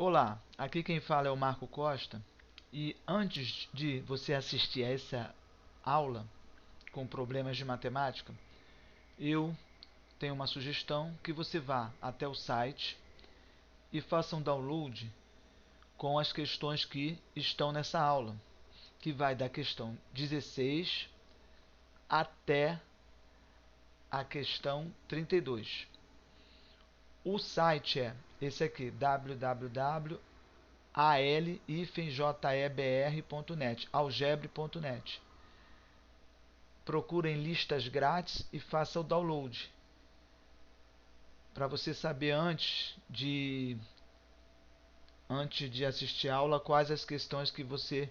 Olá, aqui quem fala é o Marco Costa e antes de você assistir a essa aula com problemas de matemática, eu tenho uma sugestão que você vá até o site e faça um download com as questões que estão nessa aula, que vai da questão 16 até a questão 32. O site é esse aqui, www.al-jebr.net, algebre.net. Procure em listas grátis e faça o download, para você saber antes de assistir a aula quais as questões que você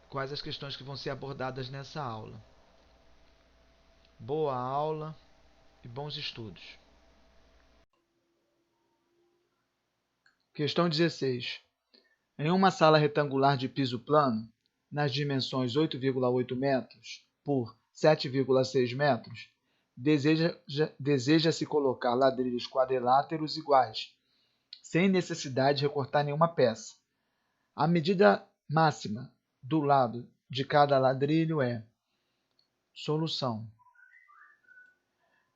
quais as questões que vão ser abordadas nessa aula. Boa aula e bons estudos. Questão 16. Em uma sala retangular de piso plano, nas dimensões 8,8 metros por 7,6 metros, deseja-se colocar ladrilhos quadriláteros iguais, sem necessidade de recortar nenhuma peça. A medida máxima do lado de cada ladrilho é: solução.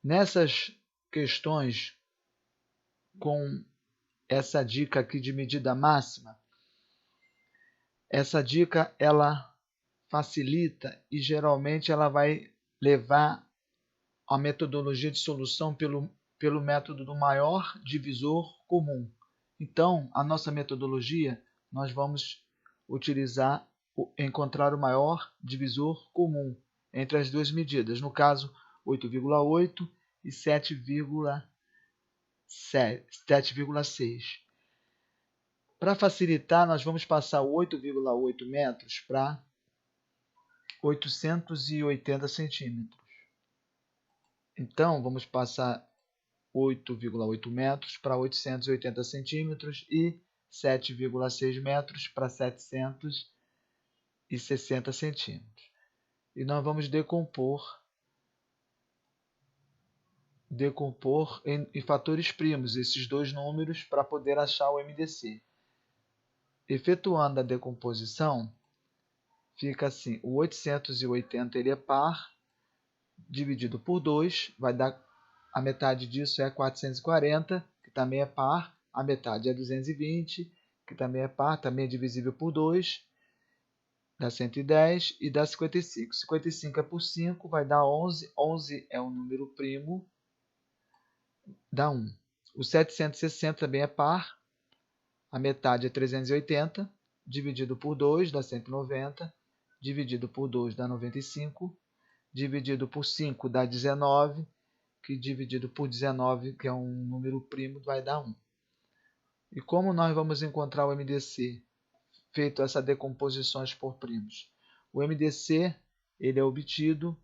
Nessas questões, com essa dica aqui de medida máxima, essa dica ela facilita e geralmente ela vai levar a metodologia de solução pelo método do maior divisor comum. Então, a nossa metodologia, nós vamos utilizar encontrar o maior divisor comum entre as duas medidas, no caso 8,8 e 7,6. Para facilitar, nós vamos passar o 8,8 metros para 880 centímetros. Então, vamos passar 8,8 metros para 880 centímetros e 7,6 metros para 760 centímetros. E nós vamos decompor em fatores primos esses dois números para poder achar o MDC. Efetuando a decomposição, fica assim: o 880 ele é par, dividido por 2, vai dar a metade disso é 440, que também é par, a metade é 220, que também é par, também é divisível por 2, dá 110 e dá 55. 55 é por 5, vai dar 11, 11 é um número primo, dá 1. O 760 também é par, a metade é 380, dividido por 2 dá 190, dividido por 2 dá 95, dividido por 5 dá 19, que dividido por 19, que é um número primo, vai dar 1. E como nós vamos encontrar o MDC, feito essas decomposições por primos? O MDC ele é obtido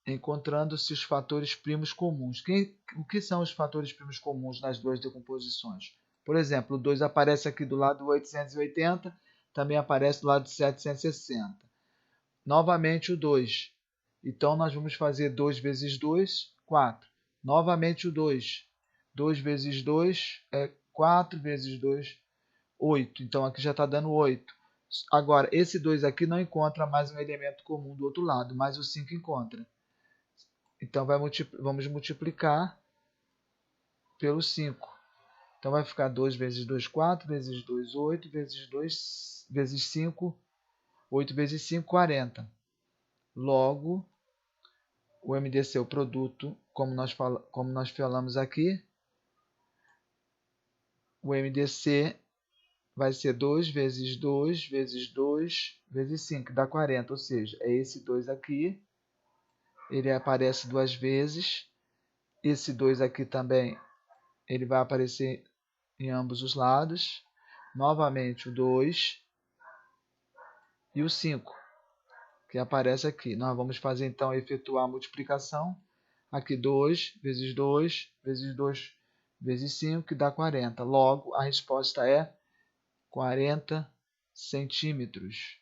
encontrando-se os fatores primos comuns. O que são os fatores primos comuns nas duas decomposições? Por exemplo, o 2 aparece aqui do lado do 880, também aparece do lado do 760. Novamente o 2. Então, nós vamos fazer 2 vezes 2, 4. Novamente o 2. 2 vezes 2 é 4 vezes 2, 8. Então, aqui já está dando 8. Agora, esse 2 aqui não encontra mais um elemento comum do outro lado, mas o 5 encontra. Então, vamos multiplicar pelo 5. Então, vai ficar 2 vezes 2, 4, vezes 2, 8, vezes 2, vezes 5, 8 vezes 5, 40. Logo, o MDC, o produto, como nós falamos aqui, o MDC vai ser 2 vezes 2 vezes 2 vezes 5, dá 40, ou seja, é esse 2 aqui, ele aparece duas vezes, esse 2 aqui também, ele vai aparecer em ambos os lados, novamente o 2 e o 5, que aparece aqui. Nós vamos fazer então, efetuar a multiplicação, aqui 2 vezes 2 vezes 2 vezes 5, que dá 40. Logo, a resposta é 40 centímetros.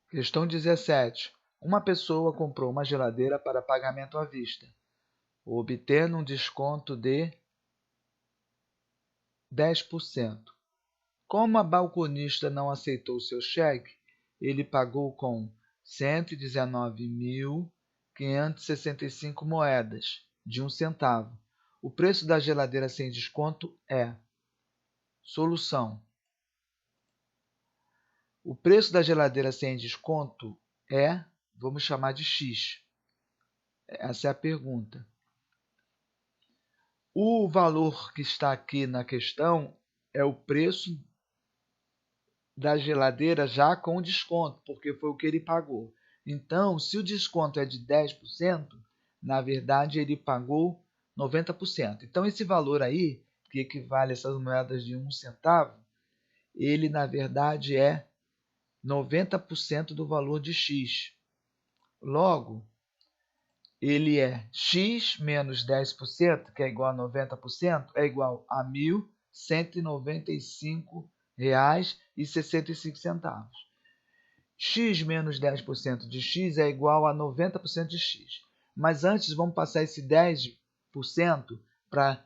Questão 17. Uma pessoa comprou uma geladeira para pagamento à vista, obtendo um desconto de 10%. Como a balconista não aceitou seu cheque, ele pagou com 119.565 moedas de 1 centavo. O preço da geladeira sem desconto é: solução. O preço da geladeira sem desconto é, vamos chamar de X. Essa é a pergunta. O valor que está aqui na questão é o preço da geladeira já com desconto, porque foi o que ele pagou. Então, se o desconto é de 10%, na verdade ele pagou 90%. Então, esse valor aí, que equivale a essas moedas de 1 centavo, ele na verdade é 90% do valor de X. Logo, ele é X menos 10%, que é igual a 90%, é igual a R$ 1.195,65. X menos 10% de X é igual a 90% de X. Mas antes vamos passar esse 10% para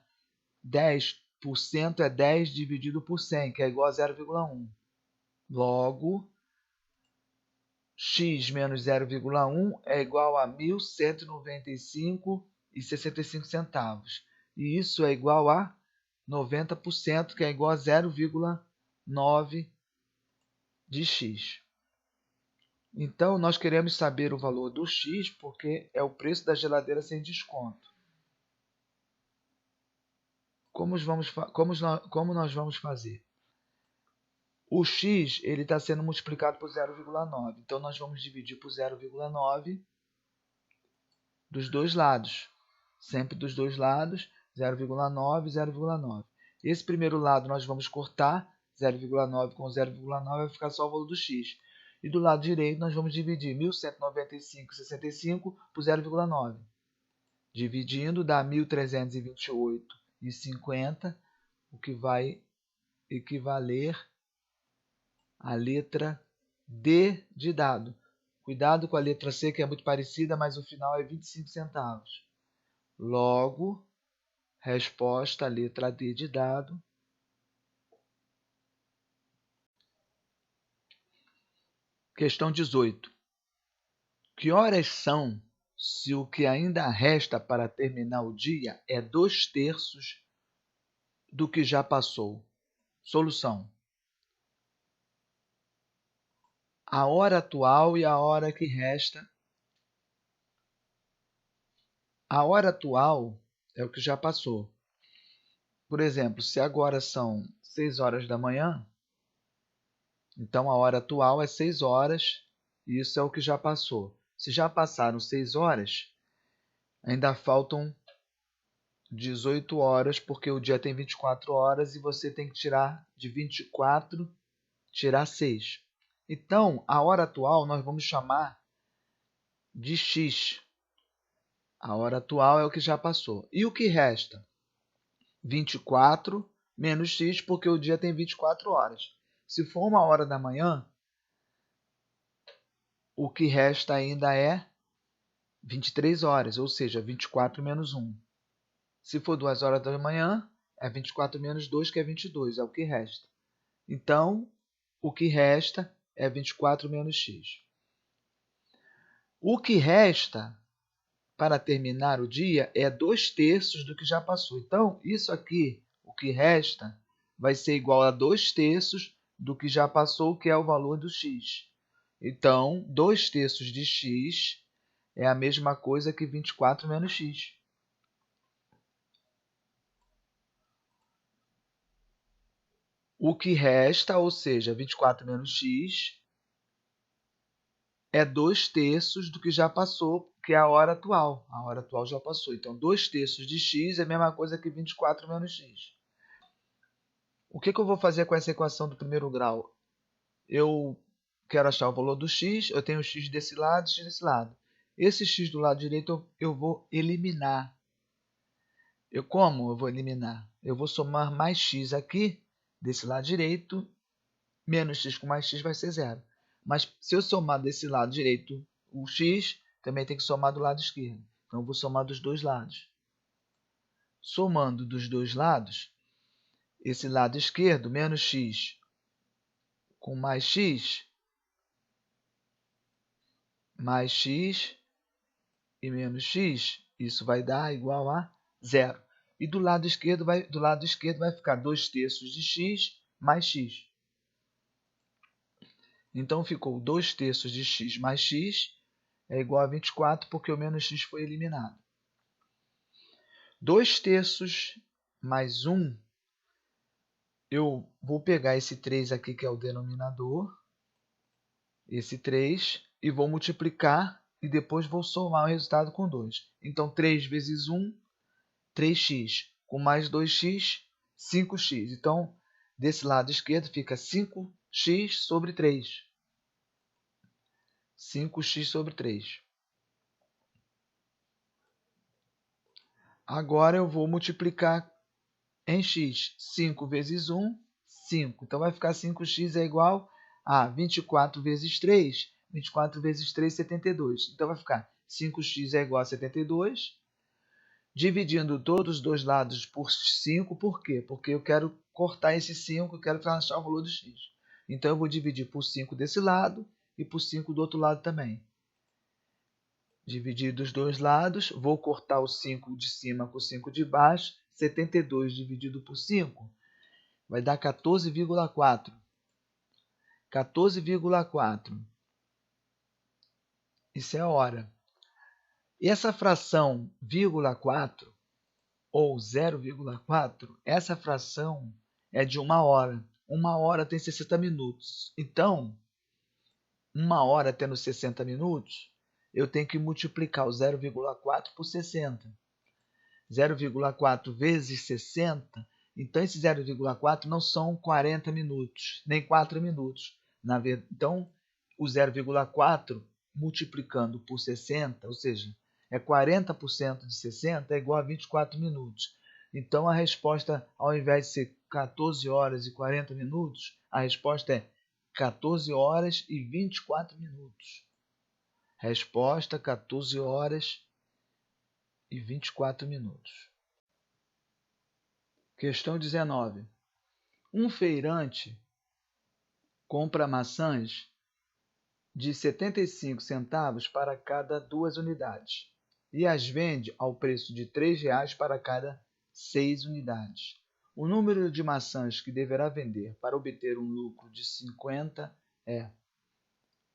10% é 10 dividido por 100, que é igual a 0,1. Logo, X menos 0,1 é igual a 1.195,65 centavos. E isso é igual a 90%, que é igual a 0,9 de X. Então, nós queremos saber o valor do X porque é o preço da geladeira sem desconto. Como nós vamos fazer? O X está sendo multiplicado por 0,9. Então, nós vamos dividir por 0,9 dos dois lados. Sempre dos dois lados, 0,9, 0,9. Esse primeiro lado nós vamos cortar, 0,9 com 0,9 vai ficar só o valor do X. E do lado direito nós vamos dividir 1.195,65 por 0,9. Dividindo dá 1.328,50, o que vai equivaler à letra D de dado. Cuidado com a letra C, que é muito parecida, mas o final é 25 centavos. Logo, resposta, letra D de dado. Questão 18. Que horas são se o que ainda resta para terminar o dia é 2/3 do que já passou? Solução. A hora atual e a hora que resta. A hora atual é o que já passou. Por exemplo, se agora são 6 horas da manhã, então a hora atual é 6 horas, e isso é o que já passou. Se já passaram 6 horas, ainda faltam 18 horas, porque o dia tem 24 horas e você tem que tirar de 24, tirar 6. Então, a hora atual nós vamos chamar de X. A hora atual é o que já passou. E o que resta? 24 menos X, porque o dia tem 24 horas. Se for 1 hora da manhã, o que resta ainda é 23 horas, ou seja, 24 menos 1. Se for 2 horas da manhã, é 24 menos 2, que é 22, é o que resta. Então, o que resta é 24 menos X. O que resta para terminar o dia é 2/3 do que já passou. Então, isso aqui, o que resta, vai ser igual a 2/3 do que já passou, que é o valor do X. Então, 2/3 de X é a mesma coisa que 24 menos X. O que resta, ou seja, 24 menos X, é 2/3 do que já passou, que é a hora atual. A hora atual já passou. Então, 2/3 de X é a mesma coisa que 24 menos X. O que eu vou fazer com essa equação do primeiro grau? Eu quero achar o valor do X, eu tenho X desse lado, X desse lado. Esse X do lado direito eu vou eliminar. Como eu vou eliminar? Eu vou somar mais X aqui, desse lado direito, menos X com mais X vai ser 0. Mas se eu somar desse lado direito O x também tem que somar do lado esquerdo. Então, eu vou somar dos dois lados. Somando dos dois lados, esse lado esquerdo, menos x com mais x e menos x, isso vai dar igual a 0. E do lado esquerdo vai ficar 2/3 de x mais x. Então, ficou 2/3 de x mais x é igual a 24, porque o menos x foi eliminado. 2/3 mais 1, eu vou pegar esse 3 aqui, que é o denominador, esse 3, e vou multiplicar, e depois vou somar o resultado com 2. Então, 3 vezes 1, 3x, com mais 2x, 5x. Então, desse lado esquerdo fica 5x sobre 3. 5x sobre 3. Agora eu vou multiplicar em x. 5 vezes 1, 5. Então, vai ficar 5x é igual a 24 vezes 3. 24 vezes 3, 72. Então, vai ficar 5x é igual a 72. Dividindo todos os dois lados por 5. Por quê? Porque eu quero cortar esse 5, eu quero achar o valor do x. Então, eu vou dividir por 5 desse lado e por 5 do outro lado também. Dividir dos dois lados, vou cortar o 5 de cima com o 5 de baixo. 72 dividido por 5 vai dar 14,4. 14,4. Isso é a hora. E essa fração vírgula 4 ou 0,4, essa fração é de 1 hora. 1 hora tem 60 minutos. Então, 1 hora tendo 60 minutos, eu tenho que multiplicar o 0,4 por 60. 0,4 vezes 60, então esse 0,4 não são 40 minutos, nem 4 minutos. Então, o 0,4 multiplicando por 60, ou seja, é 40% de 60 é igual a 24 minutos. Então, a resposta, ao invés de ser 14 horas e 40 minutos, a resposta é 14 horas e 24 minutos. Resposta, 14 horas e 24 minutos. Questão 19. Um feirante compra maçãs de 75 centavos para cada 2 unidades e as vende ao preço de R$ 3,00 para cada 6 unidades. O número de maçãs que deverá vender para obter um lucro de 50 é: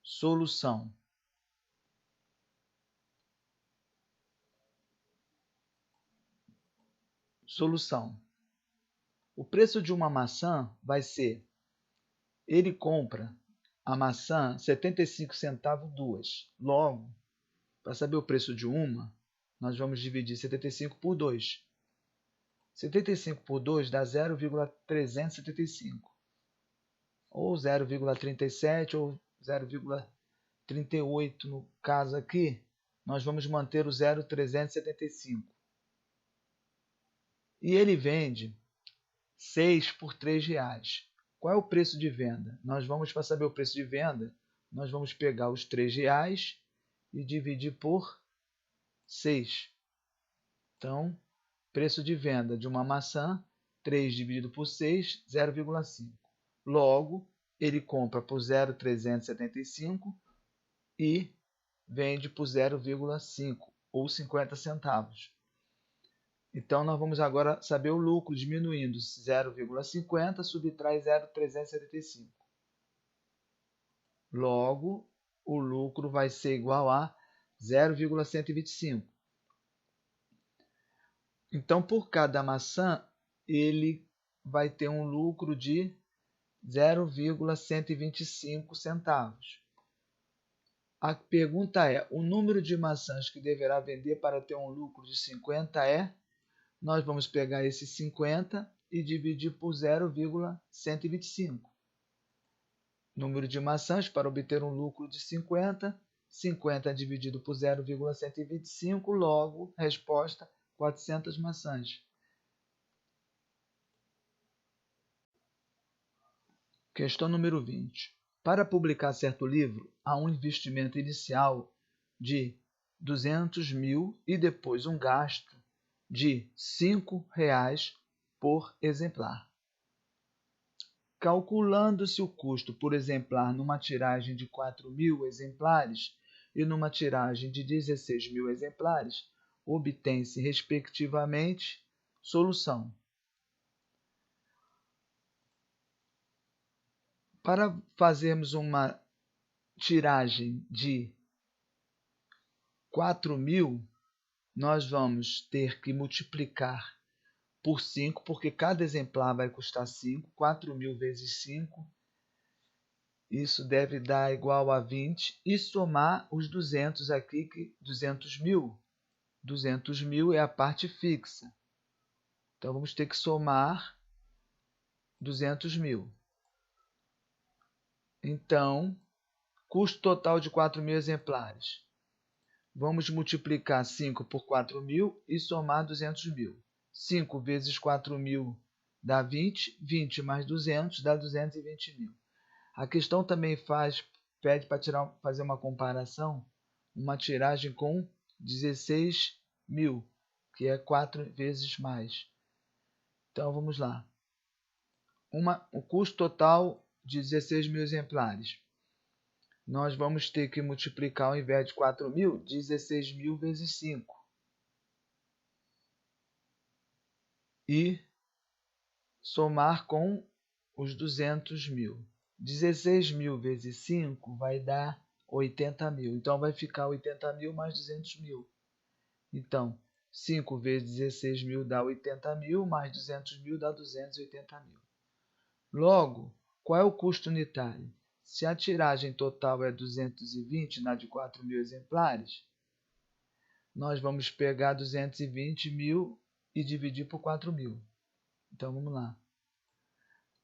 solução. Solução. O preço de uma maçã vai ser, ele compra a maçã 75 centavos duas. Logo, para saber o preço de uma, nós vamos dividir 75 por 2. 75 por 2 dá 0,375. Ou 0,37 ou 0,38 no caso aqui. Nós vamos manter o 0,375. E ele vende 6 por R$ 3,00. Qual é o preço de venda? Nós vamos, para saber o preço de venda, nós vamos pegar os R$ 3,00 e dividir por 6. Então, preço de venda de uma maçã, 3 dividido por 6, 0,5. Logo, ele compra por 0,375 e vende por 0,5 ou 50 centavos. Então, nós vamos agora saber o lucro, diminuindo 0,50, subtrai 0,375. Logo, o lucro vai ser igual a 0,125. Então, por cada maçã, ele vai ter um lucro de 0,125 centavos. A pergunta é, o número de maçãs que deverá vender para ter um lucro de 50 é? Nós vamos pegar esse 50 e dividir por 0,125. Número de maçãs para obter um lucro de 50. 50 dividido por 0,125, logo, resposta, 400 maçãs. Questão número 20. Para publicar certo livro, há um investimento inicial de 200 mil e depois um gasto de R$ 5,00 por exemplar. Calculando-se o custo por exemplar numa tiragem de 4.000 exemplares e numa tiragem de 16.000 exemplares, obtém-se, respectivamente, solução. Para fazermos uma tiragem de 4.000, nós vamos ter que multiplicar por 5, porque cada exemplar vai custar 5, 4.000 vezes 5, isso deve dar igual a 20, e somar os 200 aqui, que 200 mil. 200 mil é a parte fixa. Então, vamos ter que somar 200 mil. Então, custo total de 4.000 exemplares. Vamos multiplicar 5 por 4.000 e somar 200 mil. 5 vezes 4.000 dá 20, 20 mais 200 dá 220 mil. A questão também pede para fazer uma comparação, uma tiragem com 16 mil, que é 4 vezes mais. Então, vamos lá. O custo total de 16 mil exemplares. Nós vamos ter que multiplicar, ao invés de 4.000, 16 mil vezes 5. E somar com os 200 mil. 16 mil vezes 5 vai dar 80 mil. Então, vai ficar 80 mil mais 200 mil. Então, 5 vezes 16 mil dá 80 mil, mais 200 mil dá 280 mil. Logo, qual é o custo unitário? Se a tiragem total é 220, na de 4.000 exemplares, nós vamos pegar 220 mil e dividir por 4.000. Então, vamos lá.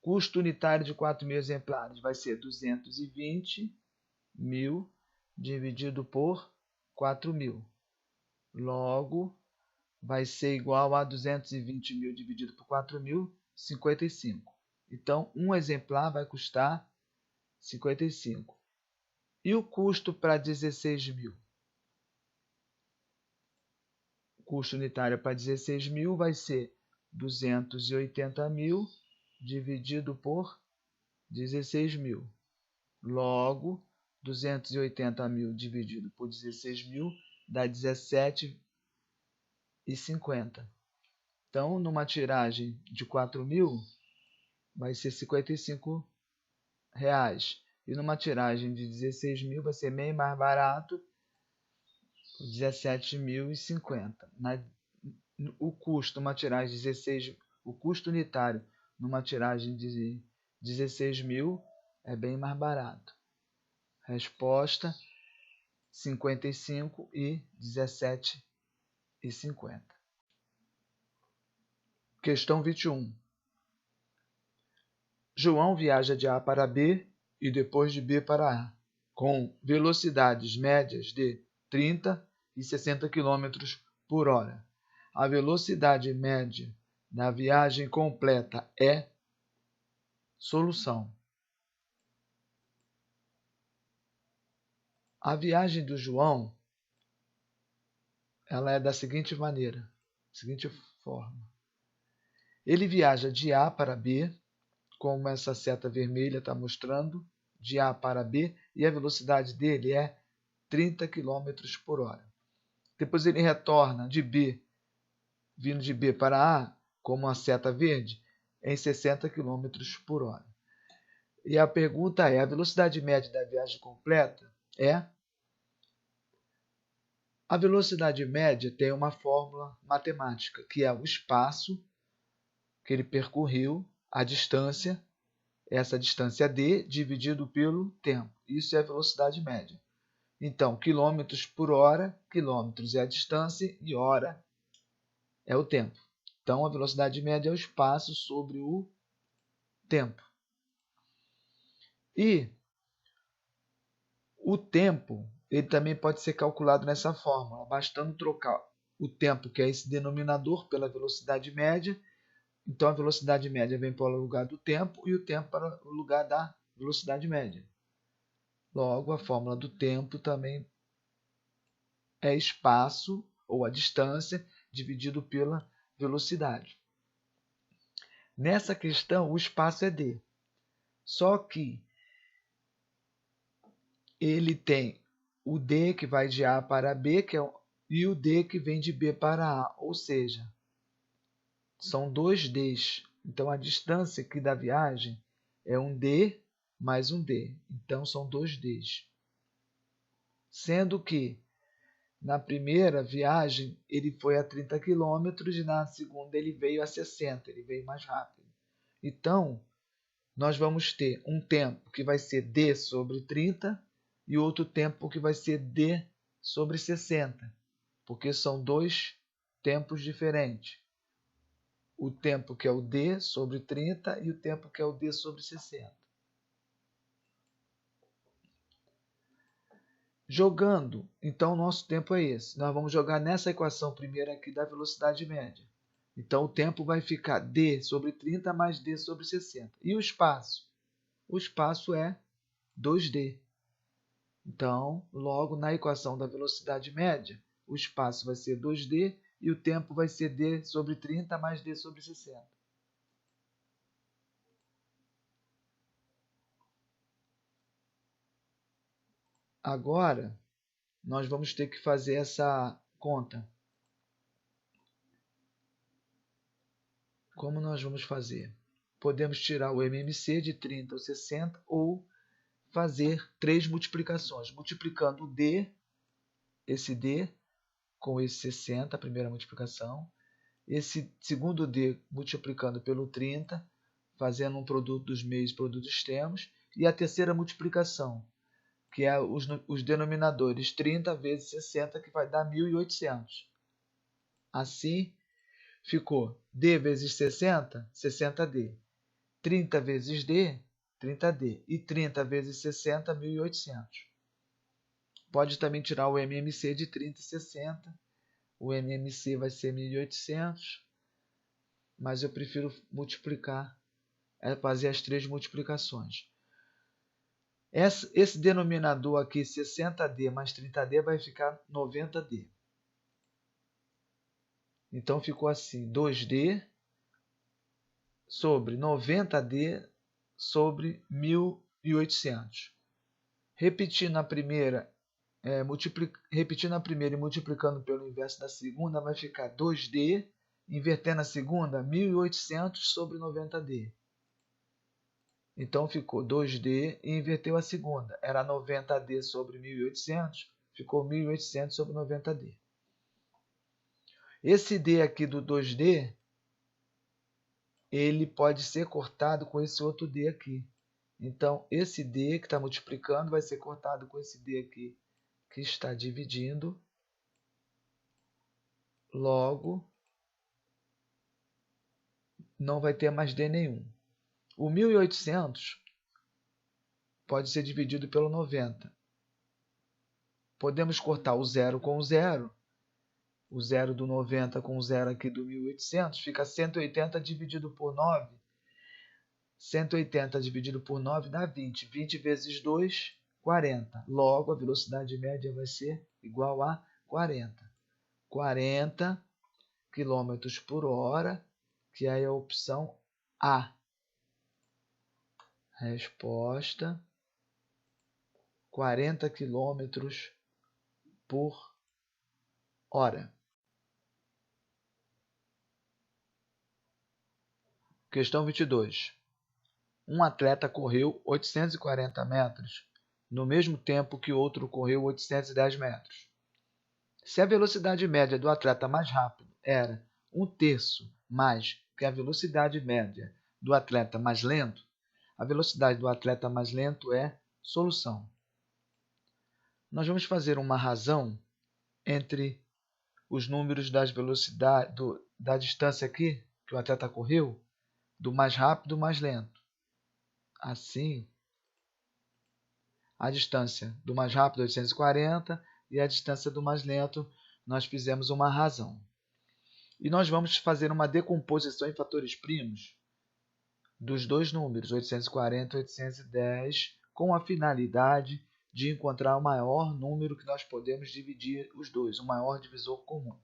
Custo unitário de 4.000 exemplares vai ser 220 mil dividido por 4.000. Logo, vai ser igual a 220 mil dividido por 4.000, 55. Então, um exemplar vai custar 55. E o custo para 16 mil? O custo unitário para 16 mil vai ser 280 mil dividido por 16 mil. Logo, 280 mil dividido por 16 mil dá 17,50. Então, numa tiragem de 4.000, vai ser 55 reais. E numa tiragem de 16 mil vai ser bem mais barato, 17.050. O custo numa tiragem de 16, o custo unitário numa tiragem de 16 mil é bem mais barato. Resposta: 55 e 17,50. Questão 21. João viaja de A para B e depois de B para A, com velocidades médias de 30 e 60 km por hora. A velocidade média da viagem completa é... Solução. A viagem do João, ela é da seguinte maneira, seguinte forma. Ele viaja de A para B, como essa seta vermelha está mostrando, de A para B, e a velocidade dele é 30 km por hora. Depois ele retorna de B, vindo de B para A, como a seta verde, em 60 km por hora. E a pergunta é, a velocidade média da viagem completa é... A velocidade média tem uma fórmula matemática, que é o espaço que ele percorreu, a distância, essa distância d, dividido pelo tempo. Isso é a velocidade média. Então, quilômetros por hora, quilômetros é a distância e hora é o tempo. Então, a velocidade média é o espaço sobre o tempo. E o tempo, ele também pode ser calculado nessa fórmula, bastando trocar o tempo, que é esse denominador, pela velocidade média. Então, a velocidade média vem para o lugar do tempo e o tempo para o lugar da velocidade média. Logo, a fórmula do tempo também é espaço, ou a distância, dividido pela velocidade. Nessa questão, o espaço é d. Só que ele tem o d que vai de A para B, e o d que vem de B para A. Ou seja, são dois Ds. Então, a distância aqui da viagem é um D mais um D. Então, são dois Ds. Sendo que, na primeira viagem, ele foi a 30 km e na segunda ele veio a 60, ele veio mais rápido. Então, nós vamos ter um tempo que vai ser D sobre 30 e outro tempo que vai ser D sobre 60, porque são dois tempos diferentes. O tempo que é o D sobre 30 e o tempo que é o D sobre 60. Jogando, então o nosso tempo é esse. Nós vamos jogar nessa equação primeira aqui da velocidade média. Então o tempo vai ficar D sobre 30 mais D sobre 60. E o espaço? O espaço é 2D. Então, logo na equação da velocidade média, o espaço vai ser 2D e o tempo vai ser D sobre 30 mais D sobre 60. Agora, nós vamos ter que fazer essa conta. Como nós vamos fazer? Podemos tirar o MMC de 30 ou 60 ou fazer 3 multiplicações, multiplicando o D, esse D, com esse 60, a primeira multiplicação, esse segundo D multiplicando pelo 30, fazendo um produto dos meios e produtos extremos, e a terceira multiplicação, que é os denominadores 30 vezes 60, que vai dar 1.800. Assim, ficou D vezes 60, 60D. 30 vezes D, 30D. E 30 vezes 60, 1.800. Pode também tirar o MMC de 30 e 60. O MMC vai ser 1.800. Mas eu prefiro multiplicar, fazer as 3 multiplicações. Esse denominador aqui, 60D mais 30D, vai ficar 90D. Então, ficou assim, 2D sobre 90D sobre 1.800. Repetindo a primeira e multiplicando pelo inverso da segunda, vai ficar 2D, invertendo a segunda, 1.800 sobre 90D. Então, ficou 2D e inverteu a segunda. Era 90D sobre 1.800, ficou 1.800 sobre 90D. Esse D aqui do 2D, ele pode ser cortado com esse outro D aqui. Então, esse D que está multiplicando vai ser cortado com esse D aqui que está dividindo. Logo, não vai ter mais D nenhum. O 1.800 pode ser dividido pelo 90. Podemos cortar o 0 com o 0. O 0 do 90 com o 0 aqui do 1.800 fica 180 dividido por 9. 180 dividido por 9 dá 20. 20 vezes 2, 40. Logo, a velocidade média vai ser igual a 40. 40 km por hora, que é a opção A. Resposta: 40 km por hora. Questão 22. Um atleta correu 840 metros no mesmo tempo que outro correu 810 metros. Se a velocidade média do atleta mais rápido era 1/3 mais que a velocidade média do atleta mais lento, a velocidade do atleta mais lento é solução. Nós vamos fazer uma razão entre os números das velocidades da distância aqui que o atleta correu, do mais rápido e do mais lento. Assim, a distância do mais rápido é 840 e a distância do mais lento nós fizemos uma razão. E nós vamos fazer uma decomposição em fatores primos dos dois números, 840 e 810, com a finalidade de encontrar o maior número que nós podemos dividir os dois, o maior divisor comum.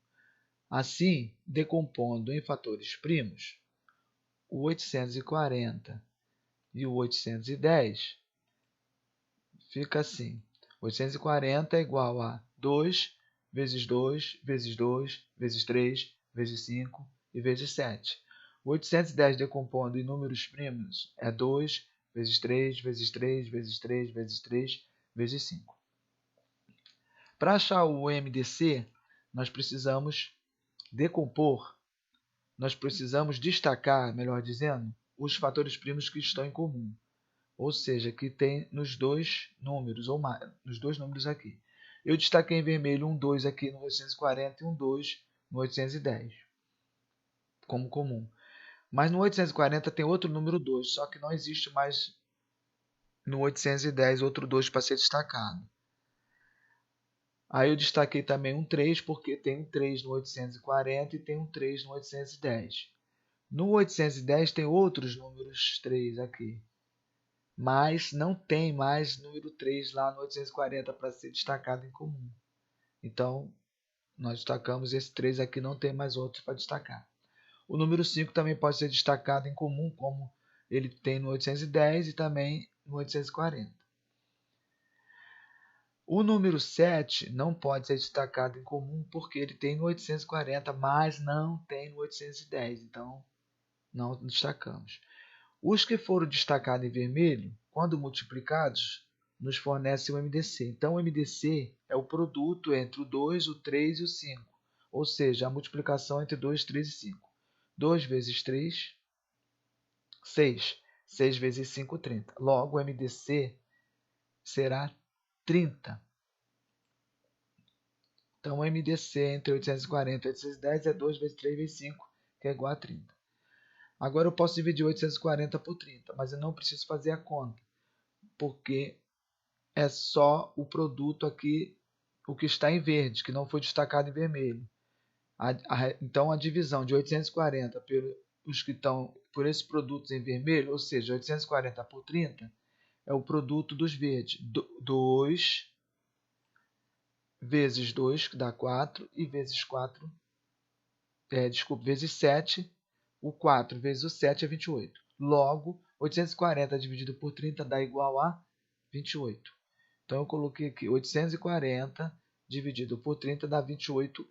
Assim, decompondo em fatores primos, o 840 e o 810, fica assim. 840 é igual a 2 vezes 2 vezes 2 vezes 3 vezes 5 e vezes 7. O 810 decompondo em números primos é 2 vezes 3 vezes 3 vezes 3 vezes 3 vezes 5. Para achar o MDC, nós precisamos decompor, nós precisamos destacar, melhor dizendo, os fatores primos que estão em comum. Ou seja, que tem nos dois números, ou mais, nos dois números aqui. Eu destaquei em vermelho um 2 aqui no 840 e um 2 no 810, como comum. Mas no 840 tem outro número 2, só que não existe mais no 810 outro 2 para ser destacado. Aí eu destaquei também um 3, porque tem um 3 no 840 e tem um 3 no 810. No 810 tem outros números 3 aqui, mas não tem mais número 3 lá no 840 para ser destacado em comum. Então, nós destacamos esse 3 aqui, não tem mais outros para destacar. O número 5 também pode ser destacado em comum, como ele tem no 810 e também no 840. O número 7 não pode ser destacado em comum porque ele tem no 840, mas não tem no 810, então não destacamos. Os que foram destacados em vermelho, quando multiplicados, nos fornecem o MDC. Então, o MDC é o produto entre o 2, o 3 e o 5, ou seja, a multiplicação entre 2, 3 e 5. 2 vezes 3, 6. 6 vezes 5, 30. Logo, o MDC será 30. Então, o MDC entre 840 e 810 é 2 vezes 3 vezes 5, que é igual a 30. Agora eu posso dividir 840 por 30, mas eu não preciso fazer a conta, porque é só o produto aqui, o que está em verde, que não foi destacado em vermelho. Então, a divisão de 840 pelos que estão por esses produtos em vermelho, ou seja, 840 por 30, é o produto dos verdes. 2 vezes 2, que dá 4, e vezes 4, vezes 7, o 4 vezes o 7 é 28. Logo, 840 dividido por 30 dá igual a 28. Então, eu coloquei aqui 840 dividido por 30 dá 28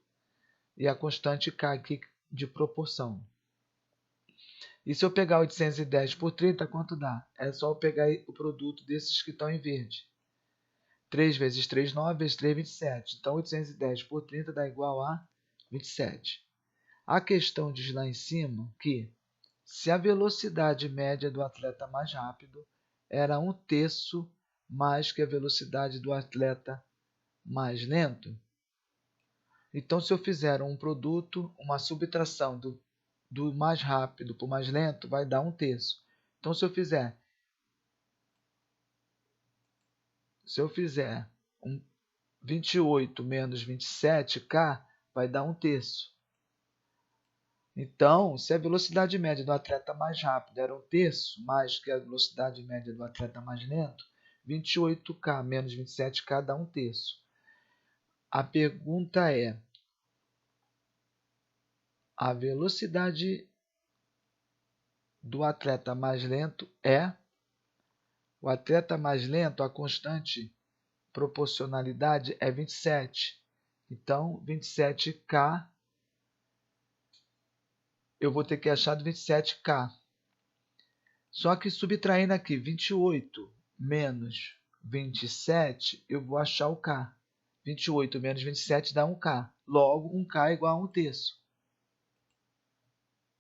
e a constante K aqui de proporção. E se eu pegar 810 por 30, quanto dá? É só eu pegar o produto desses que estão em verde. 3 vezes 3, 9, vezes 3, 27. Então, 810 por 30 dá igual a 27. A questão diz lá em cima que, se a velocidade média do atleta mais rápido era 1/3 mais que a velocidade do atleta mais lento, então se eu fizer um produto, uma subtração do mais rápido para o mais lento, vai dar 1/3. Então se eu fizer 28 menos 27K, vai dar 1/3. Então, se a velocidade média do atleta mais rápido era 1/3 mais que a velocidade média do atleta mais lento, 28K menos 27K dá 1/3. A pergunta é: a velocidade do atleta mais lento é? O atleta mais lento, a constante proporcionalidade é 27. Então, 27K, eu vou ter que achar do 27K. Só que subtraindo aqui 28 menos 27, eu vou achar o K. 28 menos 27 dá 1K. Logo, 1K é igual a 1/3.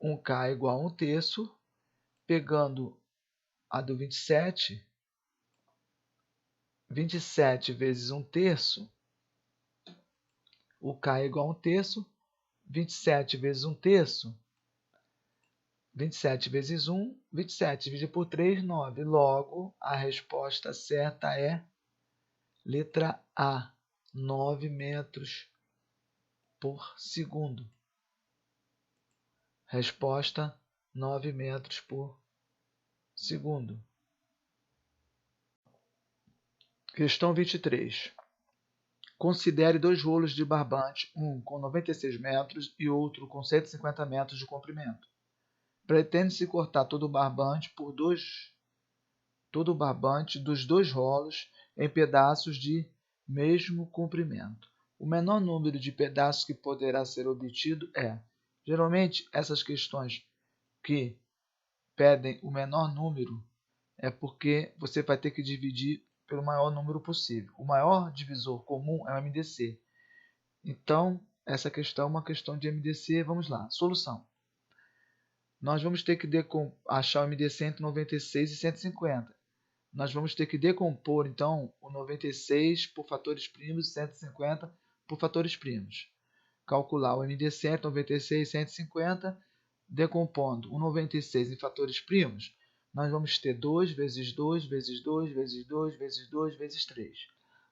1K é igual a 1/3. Pegando a do 27, 27 vezes 1/3, o K é igual a 1/3. 27 vezes 1/3, 27 vezes 1, 27 dividido por 3, 9. Logo, a resposta certa é letra A, 9 metros por segundo. Resposta, 9 metros por segundo. Questão 23. Considere dois rolos de barbante, um com 96 metros e outro com 150 metros de comprimento. Pretende-se cortar todo o barbante dos dois rolos em pedaços de mesmo comprimento. O menor número de pedaços que poderá ser obtido é. Geralmente, essas questões que pedem o menor número é porque você vai ter que dividir pelo maior número possível. O maior divisor comum é o MDC. Então, essa questão é uma questão de MDC. Vamos lá. Solução. Nós vamos ter que achar o MDC entre 96 e 150. Nós vamos ter que decompor, então, o 96 por fatores primos e 150 por fatores primos. Calcular o MDC entre 96 e 150, decompondo o 96 em fatores primos, nós vamos ter 2 vezes 2 vezes 2 vezes 2 vezes 2 vezes 3.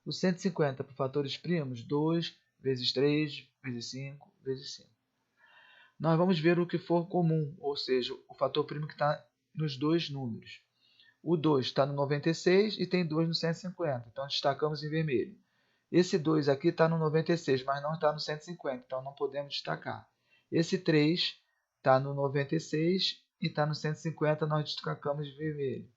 O 150 por fatores primos, 2 vezes 3 vezes 5 vezes 5. Nós vamos ver o que for comum, ou seja, o fator primo que está nos dois números. O 2 está no 96 e tem 2 no 150, então destacamos em vermelho. Esse 2 aqui está no 96, mas não está no 150, então não podemos destacar. Esse 3 está no 96 e está no 150, nós destacamos em vermelho.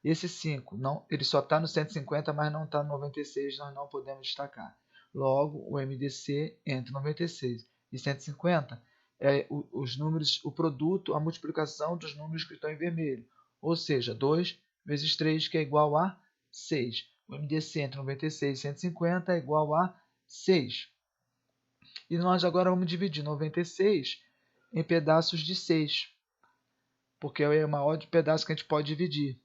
Esse 5, não, ele só está no 150, mas não está no 96, nós não podemos destacar. Logo, o MDC entre 96 e 150 é os números, o produto, a multiplicação dos números que estão em vermelho. Ou seja, 2 vezes 3, que é igual a 6. O MDC entre 96 e 150 é igual a 6. E nós agora vamos dividir 96 em pedaços de 6, porque é o maior pedaço que a gente pode dividir.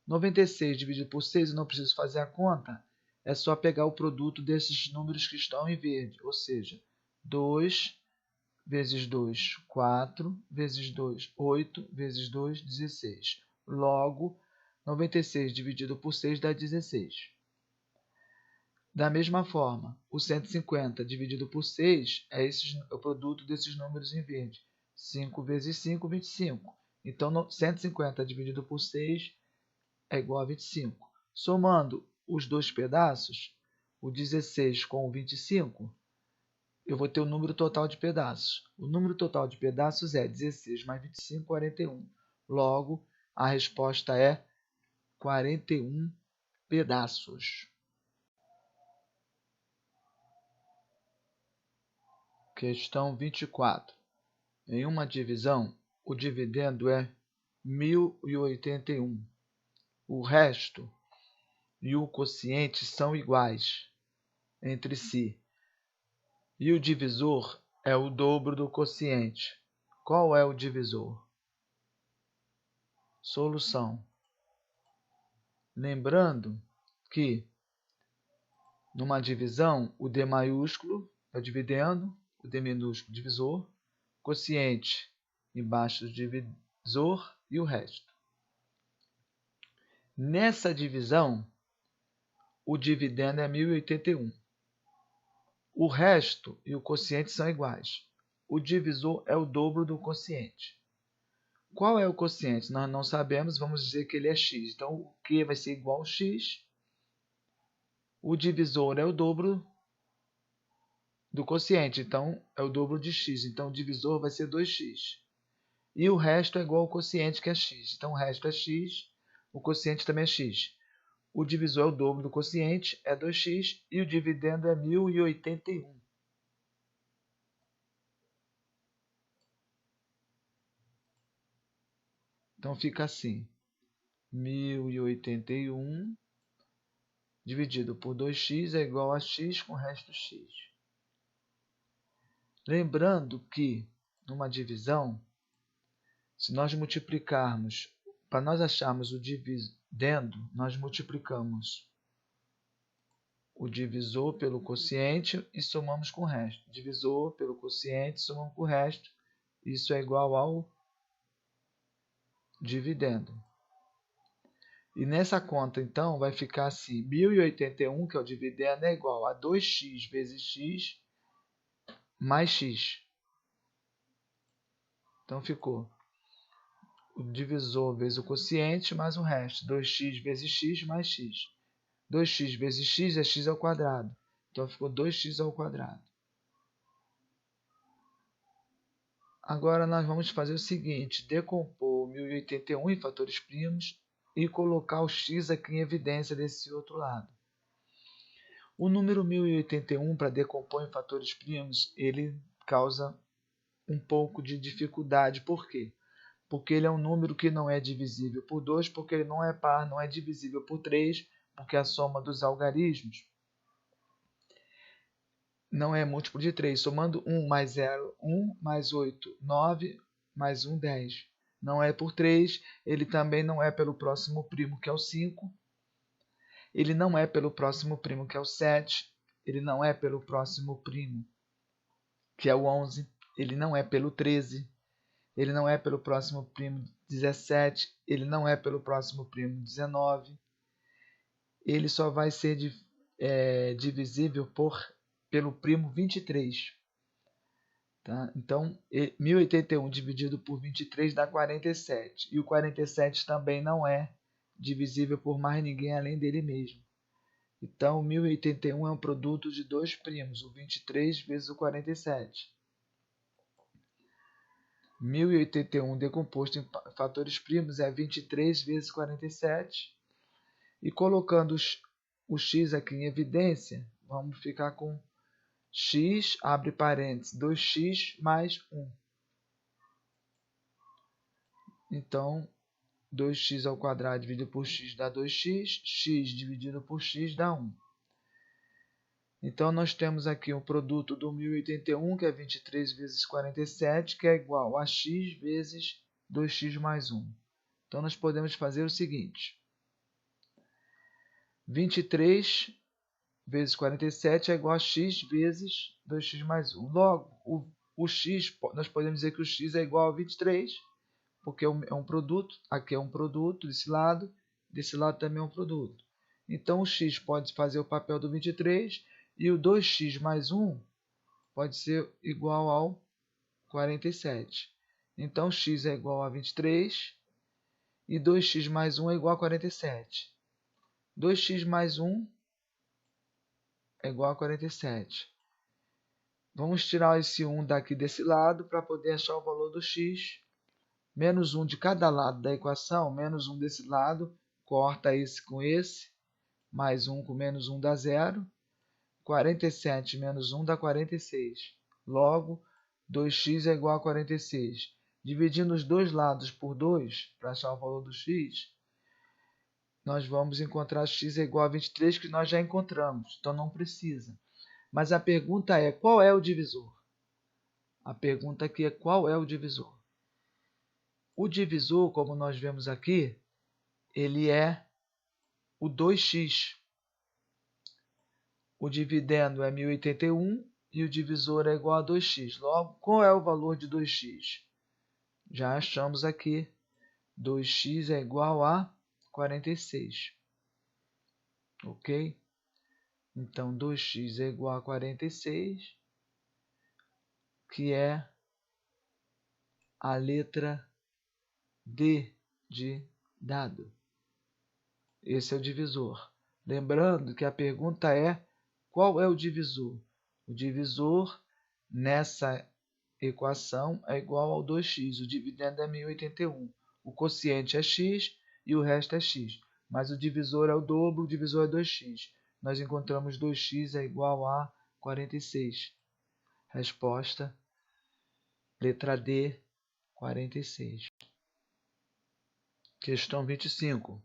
96 dividido por 6, eu não preciso fazer a conta, é só pegar o produto desses números que estão em verde, ou seja, 2 vezes 2, 4, vezes 2, 8, vezes 2, 16. Logo, 96 dividido por 6 dá 16. Da mesma forma, o 150 dividido por 6 é o produto desses números em verde. 5 vezes 5, 25. Então, 150 dividido por 6 é igual a 25. Somando os dois pedaços, o 16 com o 25, eu vou ter o número total de pedaços. O número total de pedaços é 16 mais 25, 41. Logo, a resposta é 41 pedaços. Questão 24. Em uma divisão, o dividendo é 1081. O resto e o quociente são iguais entre si. E o divisor é o dobro do quociente. Qual é o divisor? Solução. Lembrando que numa divisão, o D maiúsculo é o dividendo, o D minúsculo divisor, quociente embaixo do divisor e o resto. Nessa divisão, o dividendo é 1081. O resto e o quociente são iguais. O divisor é o dobro do quociente. Qual é o quociente? Nós não sabemos, vamos dizer que ele é x. Então, o Q vai ser igual a x. O divisor é o dobro do quociente, então é o dobro de x. Então, o divisor vai ser 2x. E o resto é igual ao quociente, que é x. Então, o resto é x, o quociente também é x. O divisor é o dobro do quociente, é 2x, e o dividendo é 1081. Então, fica assim, 1081 dividido por 2x é igual a x com o resto x. Lembrando que, numa divisão, se nós multiplicarmos, para nós acharmos o dividendo, nós multiplicamos o divisor pelo quociente e somamos com o resto. Divisor pelo quociente, somamos com o resto. Isso é igual ao dividendo. E nessa conta, então, vai ficar assim, 1081, que é o dividendo, é igual a 2x vezes x mais x. Então, ficou o divisor vezes o quociente mais o resto, 2x vezes x mais x. 2x vezes x é x ao quadrado. Então, ficou 2x ao quadrado. Agora, nós vamos fazer o seguinte, decompor 1081 em fatores primos e colocar o x aqui em evidência desse outro lado. O número 1081, para decompor em fatores primos, ele causa um pouco de dificuldade. Por quê? Porque ele é um número que não é divisível por 2, porque ele não é par, não é divisível por 3, porque a soma dos algarismos não é múltiplo de 3. Somando 1 mais 0, 1 mais 8, 9 mais 1, 10. Não é por 3, ele também não é pelo próximo primo, que é o 5. Ele não é pelo próximo primo, que é o 7. Ele não é pelo próximo primo, que é o 11. Ele não é pelo 13. Ele não é pelo próximo primo 17. Ele não é pelo próximo primo 19. Ele só vai ser divisível pelo primo 23. Tá? Então, 1081 dividido por 23 dá 47. E o 47 também não é divisível por mais ninguém além dele mesmo. Então, o 1081 é um produto de dois primos, o 23 vezes o 47. 1081 decomposto em fatores primos é 23 vezes 47. E colocando o x aqui em evidência, vamos ficar com x, abre parênteses, 2x mais 1. Então, 2x ao quadrado dividido por x dá 2x, x dividido por x dá 1. Então, nós temos aqui o produto do 1081, que é 23 vezes 47, que é igual a x vezes 2x mais 1. Então, nós podemos fazer o seguinte. 23 vezes 47 é igual a x vezes 2x mais 1. Logo, o x, nós podemos dizer que o x é igual a 23, porque é um produto. Aqui é um produto desse lado também é um produto. Então, o x pode fazer o papel do 23 e o 2x mais 1 pode ser igual ao 47. Então, x é igual a 23 e 2x mais 1 é igual a 47. 2x mais 1 é igual a 47. Vamos tirar esse 1 daqui desse lado para poder achar o valor do x. Menos 1 de cada lado da equação, menos 1 desse lado, corta esse com esse, mais 1 com menos 1 dá 0. 47 menos 1 dá 46. Logo, 2x é igual a 46. Dividindo os dois lados por 2, para achar o valor do x, nós vamos encontrar x é igual a 23, que nós já encontramos, então não precisa. Mas a pergunta é, qual é o divisor? A pergunta aqui é, qual é o divisor? O divisor, como nós vemos aqui, ele é o 2x. O dividendo é 1081 e o divisor é igual a 2x. Logo, qual é o valor de 2x? Já achamos aqui, 2x é igual a 46. Ok? Então, 2x é igual a 46, que é a letra D de dado. Esse é o divisor. Lembrando que a pergunta é, qual é o divisor? O divisor nessa equação é igual ao 2x. O dividendo é 1081. O quociente é x e o resto é x. Mas o divisor é o dobro, o divisor é 2x. Nós encontramos 2x é igual a 46. Resposta, letra D, 46. Questão 25.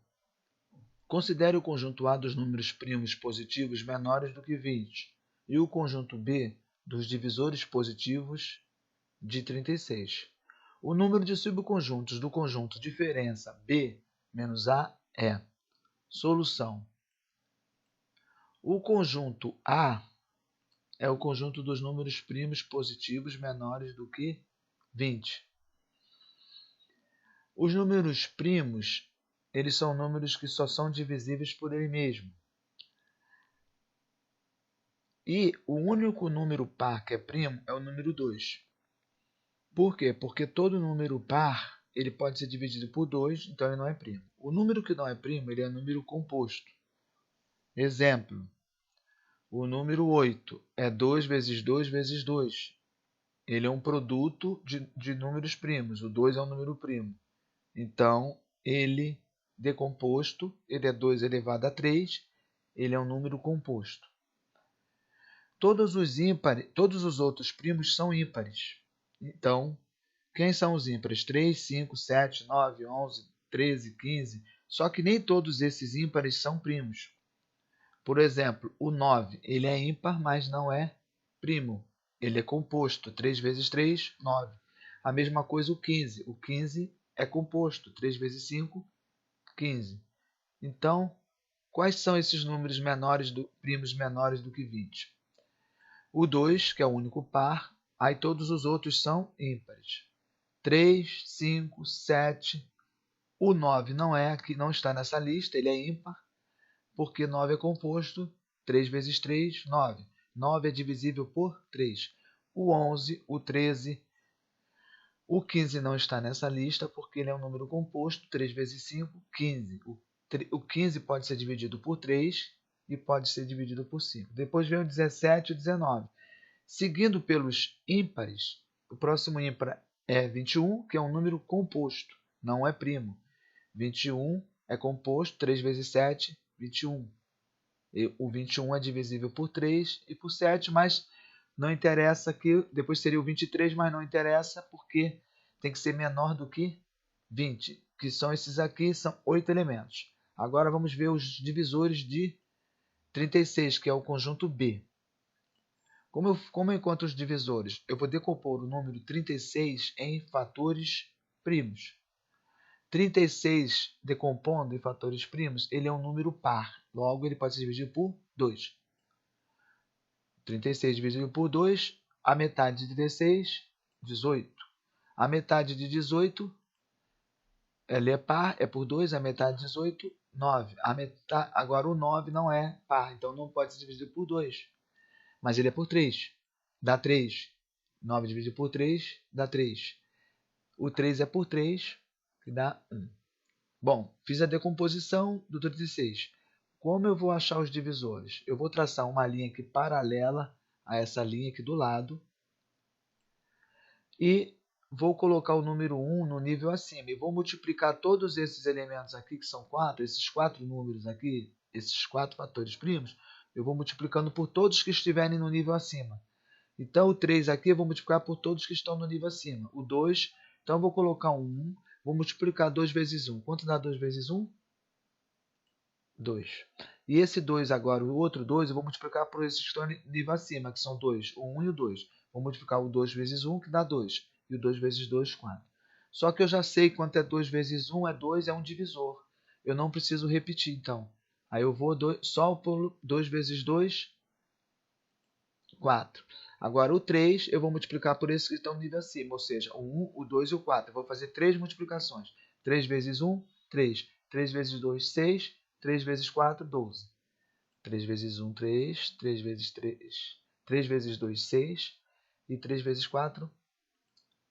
Considere o conjunto A dos números primos positivos menores do que 20 e o conjunto B dos divisores positivos de 36. O número de subconjuntos do conjunto diferença B menos A é. Solução. O conjunto A é o conjunto dos números primos positivos menores do que 20. Os números primos, eles são números que só são divisíveis por ele mesmo. E o único número par que é primo é o número 2. Por quê? Porque todo número par ele pode ser dividido por 2, então ele não é primo. O número que não é primo ele é número composto. Exemplo, o número 8 é 2 vezes 2 vezes 2. Ele é um produto de números primos. O 2 é um número primo. Então, ele decomposto, ele é 2 elevado a 3, ele é um número composto. Todos os outros primos são ímpares. Então, quem são os ímpares? 3, 5, 7, 9, 11, 13, 15. Só que nem todos esses ímpares são primos. Por exemplo, o 9, ele é ímpar, mas não é primo. Ele é composto. 3 vezes 3, 9. A mesma coisa o 15. O 15 é composto. 3 vezes 5, 15. Então, quais são esses números primos menores do que 20? O 2, que é o único par, aí todos os outros são ímpares. 3, 5, 7. O 9 não é, que não está nessa lista, ele é ímpar, porque 9 é composto. 3 vezes 3, 9. 9 é divisível por 3. O 11, o 13, o 15 não está nessa lista, porque ele é um número composto. 3 vezes 5, 15. O 15 pode ser dividido por 3 e pode ser dividido por 5. Depois vem o 17 e o 19. Seguindo pelos ímpares, o próximo ímpar é 21, que é um número composto, não é primo. 21 é composto, 3 vezes 7, 21. O 21 é divisível por 3 e por 7, mas não interessa aqui. Depois seria o 23, mas não interessa porque tem que ser menor do que 20, que são esses aqui, são 8 elementos. Agora vamos ver os divisores de 36, que é o conjunto B. Como eu encontro os divisores? Eu vou decompor o número 36 em fatores primos. 36 decompondo em fatores primos, ele é um número par. Logo, ele pode ser dividido por 2. 36 dividido por 2, a metade de 36, 18. A metade de 18, ele é par, é por 2, a metade de 18, 9. Agora o 9 não é par, então não pode ser dividido por 2. Mas ele é por 3, dá 3. 9 dividido por 3 dá 3. O 3 é por 3, que dá 1. Bom, fiz a decomposição do 36. Como eu vou achar os divisores? Eu vou traçar uma linha aqui paralela a essa linha aqui do lado e vou colocar o número 1 no nível acima e vou multiplicar todos esses elementos aqui, que são 4, esses 4 números aqui, esses 4 fatores primos, eu vou multiplicando por todos que estiverem no nível acima. Então, o 3 aqui eu vou multiplicar por todos que estão no nível acima. O 2, então eu vou colocar um 1, vou multiplicar 2 vezes 1. Quanto dá 2 vezes 1? 2. E esse 2 agora, o outro 2, eu vou multiplicar por esses que estão no nível acima, que são 2, o 1 e o 2. Vou multiplicar o 2 vezes 1, que dá 2. E o 2 vezes 2, 4. Só que eu já sei quanto é 2 vezes 1, é 2, é um divisor. Eu não preciso repetir, então. Aí eu vou só por 2 vezes 2, 4. Agora, o 3 eu vou multiplicar por esses que estão no nível acima, ou seja, o 1, o 2 e o 4. Eu vou fazer 3 multiplicações. 3 vezes 1, 3. 3 vezes 2, 6. 3 vezes 4, 12. 3 vezes 1, 3. 3 vezes 3. 3 vezes 2, 6. E 3 vezes 4,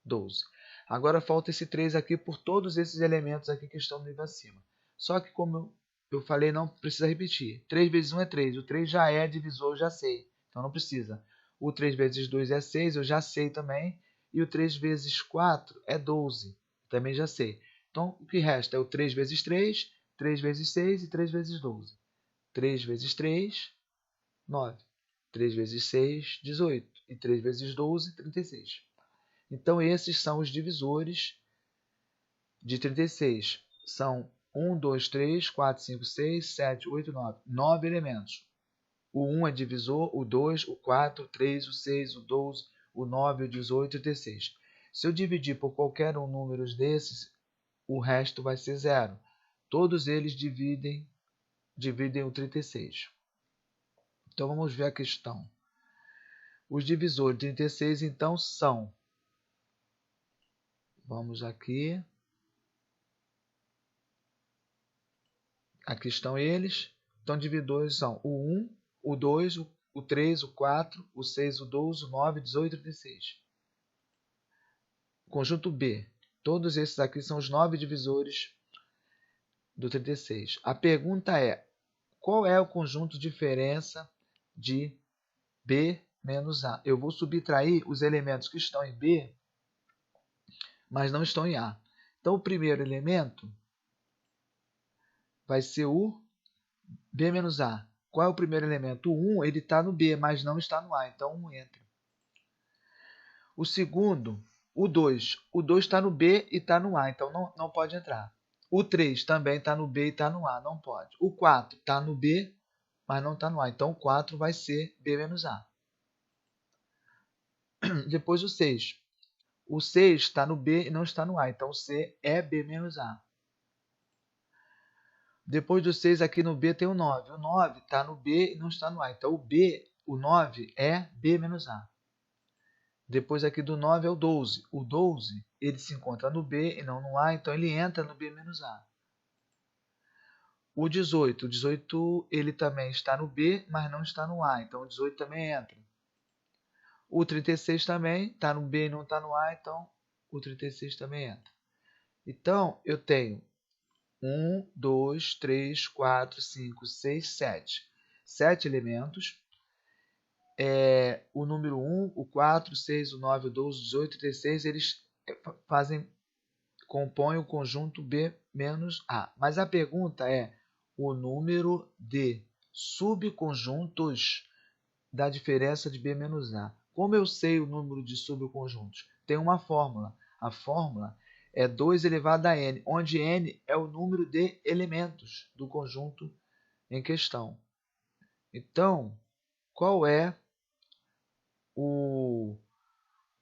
12. Agora falta esse 3 aqui por todos esses elementos aqui que estão no nível acima. Só que como eu falei, não precisa repetir. 3 vezes 1 é 3. O 3 já é divisor, eu já sei. Então não precisa. O 3 vezes 2 é 6, eu já sei também. E o 3 vezes 4 é 12. Também já sei. Então o que resta é o 3 vezes 3, 3 vezes 6 e 3 vezes 12. 3 vezes 3, 9. 3 vezes 6, 18. E 3 vezes 12, 36. Então esses são os divisores de 36. São 1, 2, 3, 4, 5, 6, 7, 8, 9. 9 elementos. O 1 é divisor, o 2, o 4, o 3, o 6, o 12, o 9, o 18 e o 16. Se eu dividir por qualquer um número desses, o resto vai ser zero. Todos eles dividem o 36. Então vamos ver a questão. Os divisores de 36 então são, vamos aqui, aqui estão eles. Então divisores são o 1, o 2, o 3, o 4, o 6, o 12, o 9, o 18 e o 36. Conjunto B. Todos esses aqui são os 9 divisores do 36. A pergunta é, Qual é o conjunto de diferença de B menos A? Eu vou subtrair os elementos que estão em B, mas não estão em A. Então, o primeiro elemento vai ser o B menos A. Qual é o primeiro elemento? O 1, ele está no B, mas não está no A, então 1 entra. O segundo, o 2. O 2 está no B e está no A, então não pode entrar. O 3 também está no B e está no A, não pode. O 4 está no B, mas não está no A, então o 4 vai ser B menos A. Depois o 6. O 6 está no B e não está no A, então o C é B menos A. Depois do 6, aqui no B tem o 9. O 9 está no B e não está no A, então o 9 é B menos A. Depois aqui do 9 é o 12. O 12, ele se encontra no B e não no A, então ele entra no B menos A. O 18. O 18, ele também está no B, mas não está no A, então o 18 também entra. O 36 também está no B e não está no A, então o 36 também entra. Então, eu tenho 1, 2, 3, 4, 5, 6, 7. 7 elementos. O número 1, o 4, o 6, o 9, o 12, o 18 e o 36, eles compõem o conjunto B menos A. Mas a pergunta é o número de subconjuntos da diferença de B menos A. Como eu sei o número de subconjuntos? Tem uma fórmula. A fórmula é 2 elevado a n, onde n é o número de elementos do conjunto em questão. Então, qual é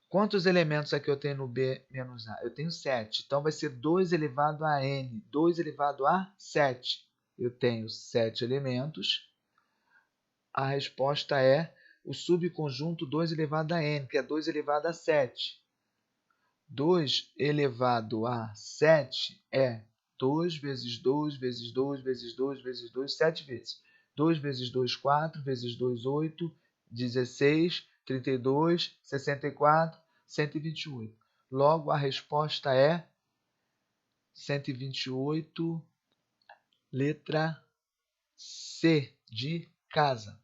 quantos elementos aqui eu tenho no B menos A? Eu tenho 7. Então, vai ser 2 elevado a n. 2 elevado a 7. Eu tenho 7 elementos. A resposta é o subconjunto 2 elevado a n, que é 2 elevado a 7. 2 elevado a 7 é 2 vezes 2 vezes 2 vezes 2 vezes 2, 7 vezes. 2 vezes 2, 4, vezes 2, 8, 16, 32, 64, 128. Logo, a resposta é 128, letra C, de casa.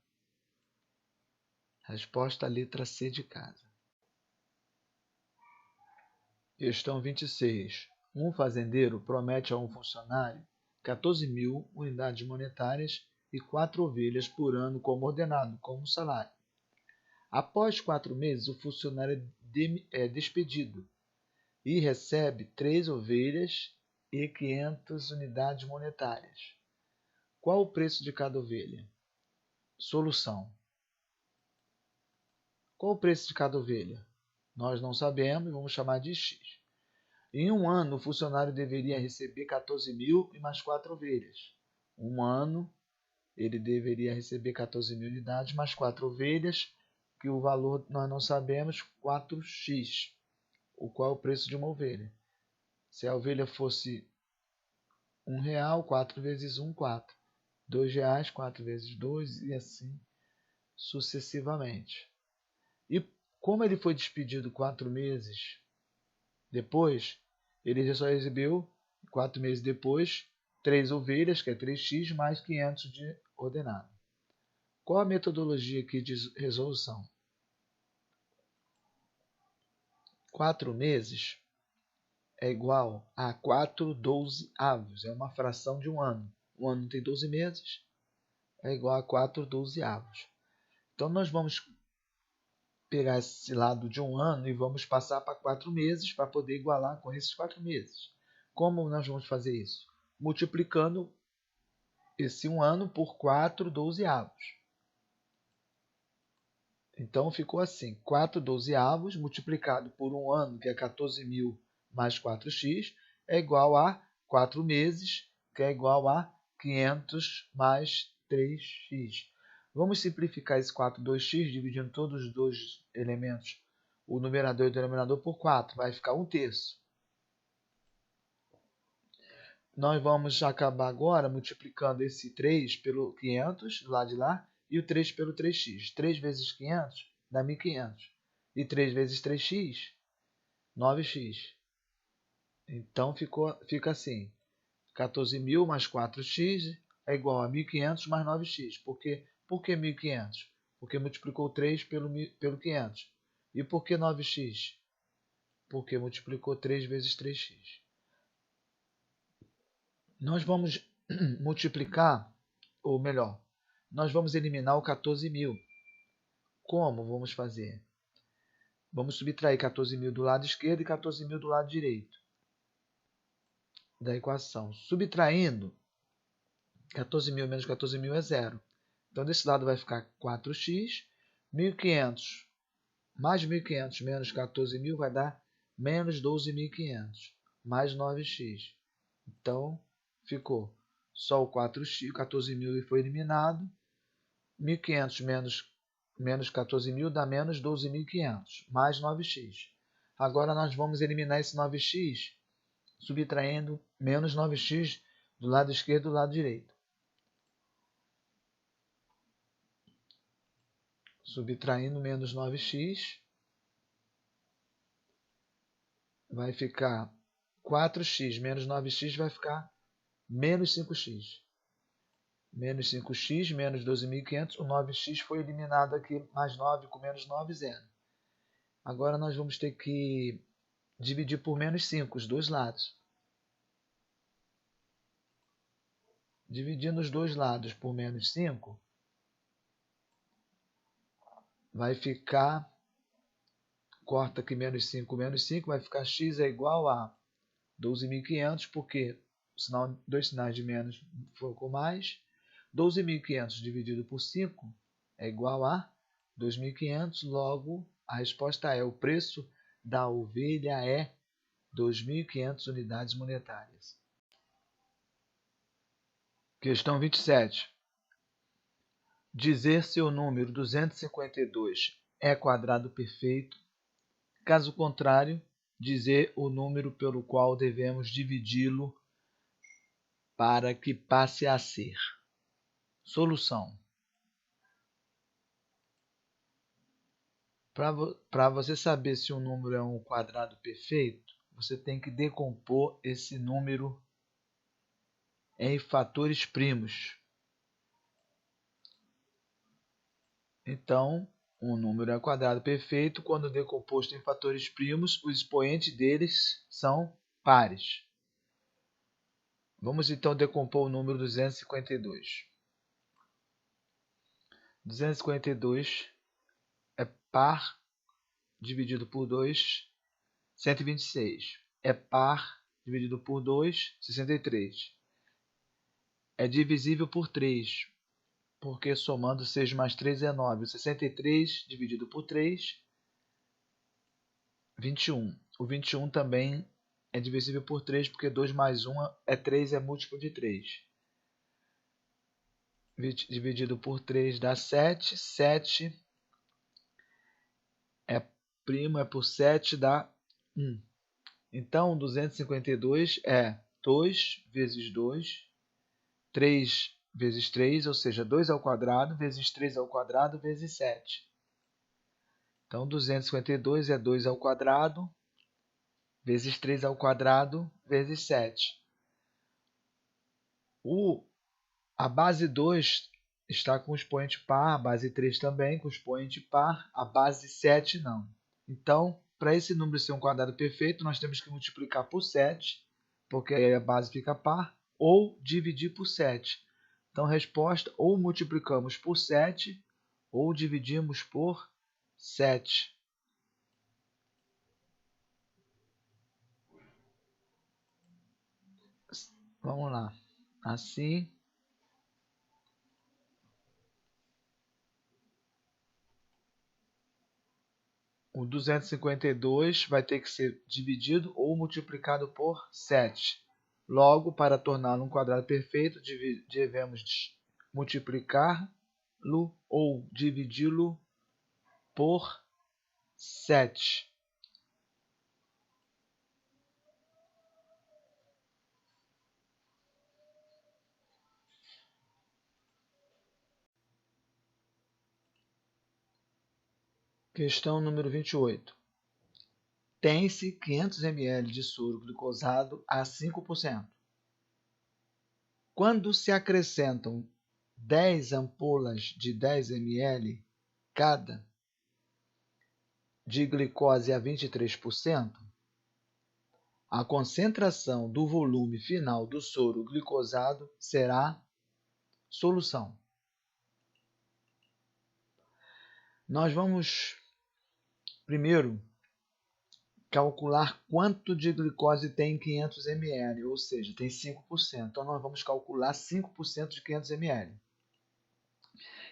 Resposta, letra C, de casa. Questão 26. Um fazendeiro promete a um funcionário 14.000 unidades monetárias e 4 ovelhas por ano como ordenado, como salário. Após 4 meses, o funcionário é despedido e recebe 3 ovelhas e 500 unidades monetárias. Qual o preço de cada ovelha? Solução. Qual o preço de cada ovelha? Nós não sabemos, vamos chamar de X. Em um ano, o funcionário deveria receber 14.000 e mais 4 ovelhas. Um ano, ele deveria receber 14.000 unidades mais 4 ovelhas, que o valor nós não sabemos, 4x. O qual é o preço de uma ovelha? Se a ovelha fosse R$1, 4 vezes 1, 4. R$2, 4 vezes 2 e assim sucessivamente. E como ele foi despedido 4 meses depois, ele só recebeu, 4 meses depois, 3 ovelhas, que é 3x, mais 500 de ordenado. Qual a metodologia aqui de resolução? 4 meses é igual a 4/12avos. É uma fração de um ano. Um ano tem 12 meses, é igual a 4/12avos. Então, nós vamos pegar esse lado de um ano e vamos passar para 4 meses para poder igualar com esses 4 meses. Como nós vamos fazer isso? Multiplicando esse um ano por 4/12avos. Então, ficou assim, 4/12avos multiplicado por um ano, que é 14.000 mais 4x, é igual a 4 meses, que é igual a 500 mais 3x. Vamos simplificar esse 4/2x, dividindo todos os dois elementos, o numerador e o denominador, por 4. Vai ficar 1/3. Nós vamos acabar agora multiplicando esse 3 pelo 500, do lado de lá, e o 3 pelo 3x. 3 vezes 500 dá 1.500. E 3 vezes 3x, 9x. Então, fica assim, 14.000 mais 4x é igual a 1.500 mais 9x. Por que 1.500? Porque multiplicou 3 pelo 500. E por que 9x? Porque multiplicou 3 vezes 3x. Nós vamos multiplicar, ou melhor, nós vamos eliminar o 14.000. Como vamos fazer? Vamos subtrair 14.000 do lado esquerdo e 14.000 do lado direito da equação. Subtraindo, 14.000 menos 14.000 é zero. Então, desse lado vai ficar 4x. 1.500 mais 1.500 menos 14.000 vai dar menos 12.500 mais 9x. Então, ficou só o 4x, 14.000 foi eliminado. 1.500 menos 14.000 dá menos 12.500 mais 9x. Agora, nós vamos eliminar esse 9x subtraindo menos 9x do lado esquerdo e do lado direito. Subtraindo menos 9x, vai ficar 4x menos 9x vai ficar menos 5x. Menos 5x, menos 12.500, o 9x foi eliminado aqui, mais 9 com menos 9, zero. Agora nós vamos ter que dividir por menos 5, os dois lados. Dividindo os dois lados por menos 5, vai ficar, corta aqui menos 5, vai ficar x é igual a 12.500, porque dois sinais de menos ficou mais. 12.500 dividido por 5 é igual a 2.500, logo a resposta é: o preço da ovelha é 2.500 unidades monetárias. Questão 27. Dizer se o número 252 é quadrado perfeito. Caso contrário, dizer o número pelo qual devemos dividi-lo para que passe a ser. Solução. Para você saber se um número é um quadrado perfeito, você tem que decompor esse número em fatores primos. Então, um número é um quadrado perfeito quando decomposto em fatores primos, os expoentes deles são pares. Vamos então decompor o número 252. 252 é par dividido por 2, 126. É par dividido por 2, 63. É divisível por 3, porque somando 6 mais 3 é 9. O 63 dividido por 3, 21. O 21 também é divisível por 3, porque 2 mais 1 é 3, é múltiplo de 3. Dividido por 3 dá 7. 7 é primo, é por 7, dá 1. Então, 252 é 2 vezes 2, 3 vezes 3, ou seja, 2 ao quadrado, vezes 3 ao quadrado, vezes 7. Então, 252 é 2 ao quadrado, vezes 3 ao quadrado, vezes 7. A base 2 está com expoente par, a base 3 também com expoente par, a base 7 não. Então, para esse número ser um quadrado perfeito, nós temos que multiplicar por 7, porque aí a base fica par, ou dividir por 7. Então, resposta: ou multiplicamos por 7, ou dividimos por 7. Vamos lá. Assim, o 252 vai ter que ser dividido ou multiplicado por 7. Logo, para torná-lo um quadrado perfeito, devemos multiplicá-lo ou dividi-lo por 7. Questão número 28. Tem-se 500 ml de soro glicosado a 5%. Quando se acrescentam 10 ampolas de 10 ml cada de glicose a 23%, a concentração do volume final do soro glicosado será solução. Nós vamos primeiro calcular quanto de glicose tem em 500 ml, ou seja, tem 5%. Então, nós vamos calcular 5% de 500 ml.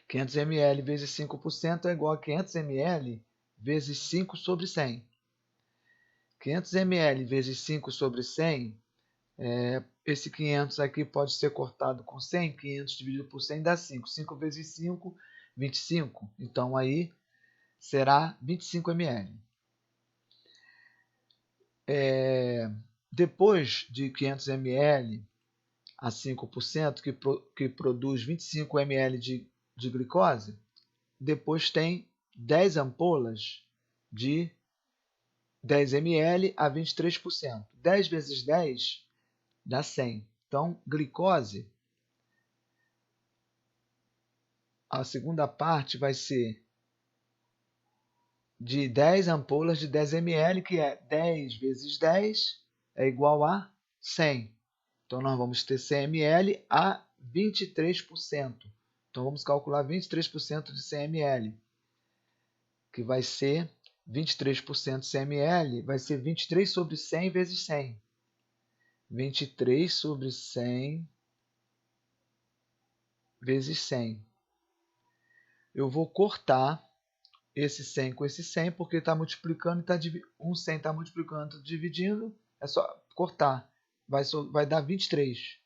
500 ml vezes 5% é igual a 500 ml vezes 5 sobre 100. 500 ml vezes 5 sobre 100, esse 500 aqui pode ser cortado com 100. 500 dividido por 100 dá 5. 5 vezes 5, 25. Então, aí será 25 ml. Depois de 500 ml a 5%, que produz 25 ml de glicose, depois tem 10 ampolas de 10 ml a 23%. 10 vezes 10 dá 100. Então, glicose, a segunda parte vai ser de 10 ampolas de 10 ml, que é 10 vezes 10 é igual a 100. Então, nós vamos ter 100 ml a 23%. Então, vamos calcular 23% de 100 ml, que vai ser 23% de 100 ml, vai ser 23 sobre 100 vezes 100. 23 sobre 100 vezes 100. Eu vou cortar esse 100 com esse 100, porque está multiplicando, um 100 está multiplicando, dividindo, é só cortar. Vai dar 23.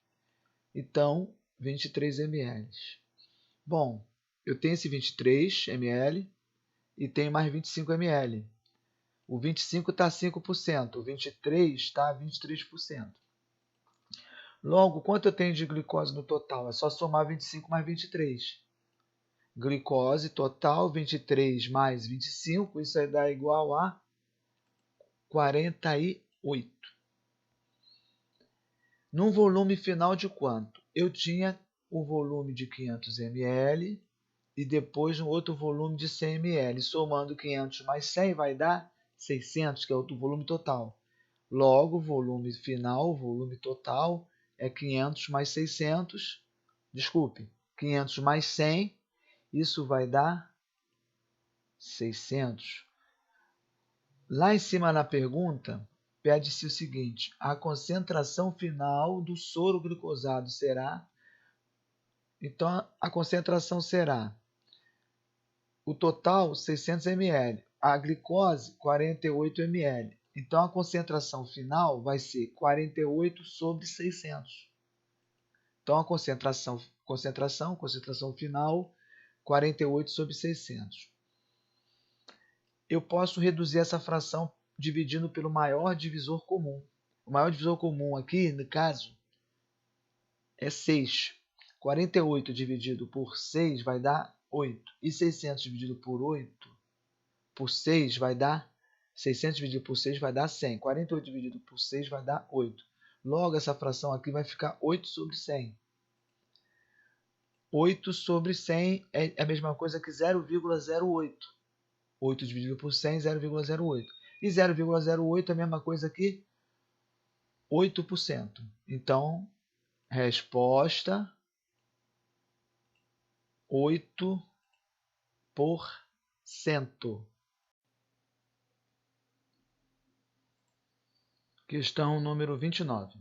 Então, 23 ml. Bom, eu tenho esse 23 ml e tenho mais 25 ml. O 25 está a 5%, o 23 está a 23%. Logo, quanto eu tenho de glicose no total? É só somar 25 mais 23. Glicose total, 23 mais 25, isso aí dá igual a 48. Num volume final de quanto? Eu tinha o volume de 500 ml e depois um outro volume de 100 ml. Somando 500 mais 100 vai dar 600, que é o volume total. Logo, o volume final, o volume total, é 500 mais 600, 500 mais 100, isso vai dar 600. Lá em cima na pergunta, pede-se o seguinte: a concentração final do soro glicosado será... Então, a concentração será o total 600 ml, a glicose 48 ml. Então, a concentração final vai ser 48 sobre 600. Então, a concentração final, 48 sobre 600. Eu posso reduzir essa fração dividindo pelo maior divisor comum. O maior divisor comum aqui, no caso, é 6. 48 dividido por 6 vai dar 8. E 600 dividido por 8, por 6 vai dar... 600 dividido por 6 vai dar 100. 48 dividido por 6 vai dar 8. Logo, essa fração aqui vai ficar 8 sobre 100. 8 sobre 100 é a mesma coisa que 0,08. 8 dividido por 100, 0,08. E 0,08 é a mesma coisa que 8%. Então, resposta 8%. Questão número 29.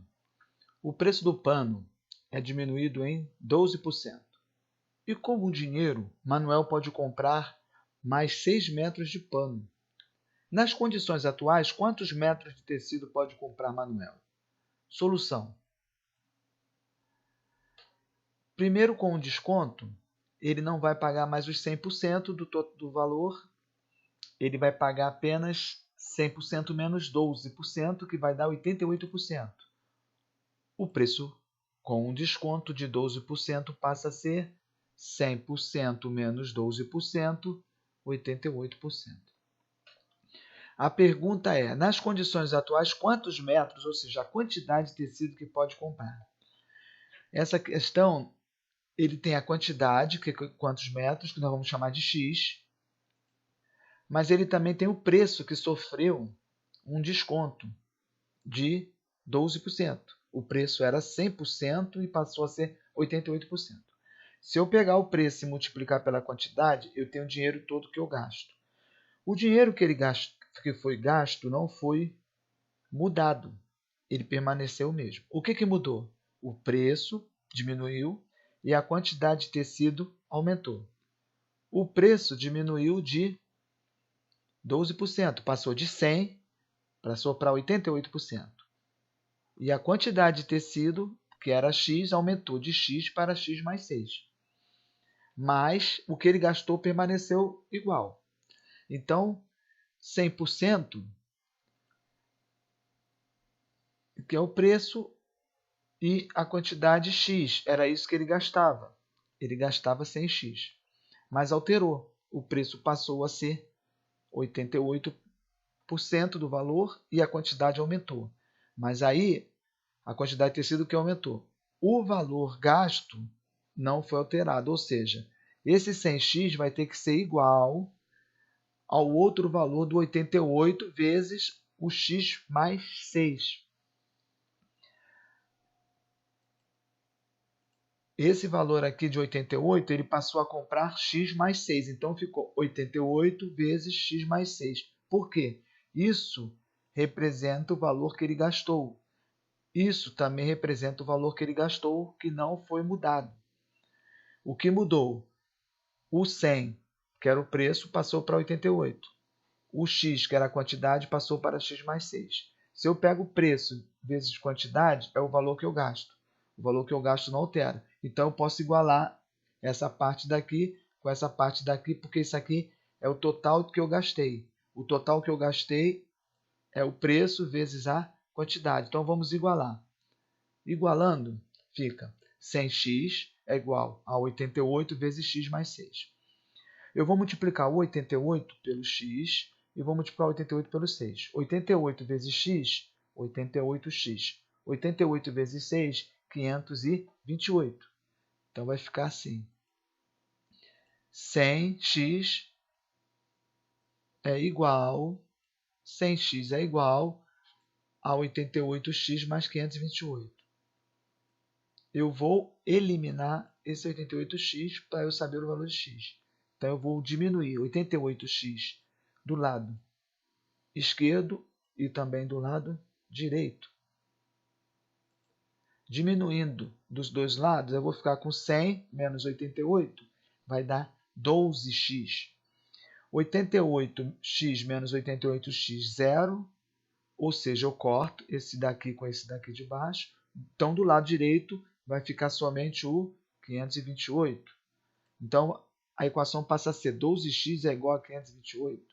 O preço do pano é diminuído em 12%. E com o dinheiro, Manuel pode comprar mais 6 metros de pano. Nas condições atuais, quantos metros de tecido pode comprar Manuel? Solução. Primeiro, com o desconto, ele não vai pagar mais os 100% do valor, ele vai pagar apenas 100% menos 12%, que vai dar 88%. O preço com um desconto de 12% passa a ser 100% menos 12%, 88%. A pergunta é, nas condições atuais, quantos metros, ou seja, a quantidade de tecido que pode comprar? Essa questão, ele tem a quantidade, que é quantos metros, que nós vamos chamar de x, mas ele também tem o preço, que sofreu um desconto de 12%. O preço era 100% e passou a ser 88%. Se eu pegar o preço e multiplicar pela quantidade, eu tenho o dinheiro todo que eu gasto. O dinheiro que foi gasto não foi mudado, ele permaneceu o mesmo. O que mudou? O preço diminuiu e a quantidade de tecido aumentou. O preço diminuiu de 12%, passou de 100% para 88%. E a quantidade de tecido, que era X, aumentou de X para X mais 6. Mas o que ele gastou permaneceu igual. Então, 100%, que é o preço, e a quantidade X, era isso que ele gastava. Ele gastava 100x, mas alterou. O preço passou a ser 88% do valor e a quantidade aumentou. Mas aí, a quantidade de tecido que aumentou. O valor gasto não foi alterado, ou seja, esse 100x vai ter que ser igual ao outro valor do 88 vezes o x mais 6. Esse valor aqui de 88, ele passou a comprar x mais 6. Então, ficou 88 vezes x mais 6. Por quê? Isso representa o valor que ele gastou. Isso também representa o valor que ele gastou, que não foi mudado. O que mudou? O 100, que era o preço, passou para 88. O x, que era a quantidade, passou para x mais 6. Se eu pego o preço vezes quantidade, é o valor que eu gasto. O valor que eu gasto não altera. Então, eu posso igualar essa parte daqui com essa parte daqui, porque isso aqui é o total que eu gastei. O total que eu gastei é o preço vezes a quantidade. Então, vamos igualar. Igualando, fica 100x é igual a 88 vezes x mais 6. Eu vou multiplicar o 88 pelo x e vou multiplicar o 88 pelo 6. 88 vezes x, 88x. 88 vezes 6, 528. Então, vai ficar assim. 100x é igual, 100x é igual a 88x mais 528. Eu vou eliminar esse 88x para eu saber o valor de x. Então, eu vou diminuir 88x do lado esquerdo e também do lado direito. Diminuindo dos dois lados, eu vou ficar com 100 menos 88, vai dar 12x. 88x menos 88x, 0, ou seja, eu corto esse daqui com esse daqui de baixo. Então, do lado direito, vai ficar somente o 528. Então, a equação passa a ser 12x é igual a 528.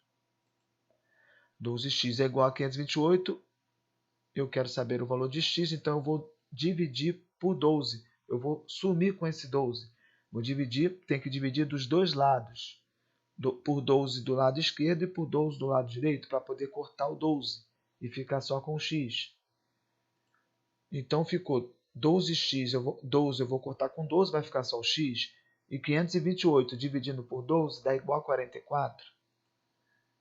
12x é igual a 528. Eu quero saber o valor de x, então eu vou dividir por 12. Eu vou sumir com esse 12. Vou dividir, tem que dividir dos dois lados. Por 12 do lado esquerdo e por 12 do lado direito, para poder cortar o 12 e ficar só com o x. Então, ficou 12x, 12 eu vou cortar com 12, vai ficar só o x. E 528 dividindo por 12 dá igual a 44.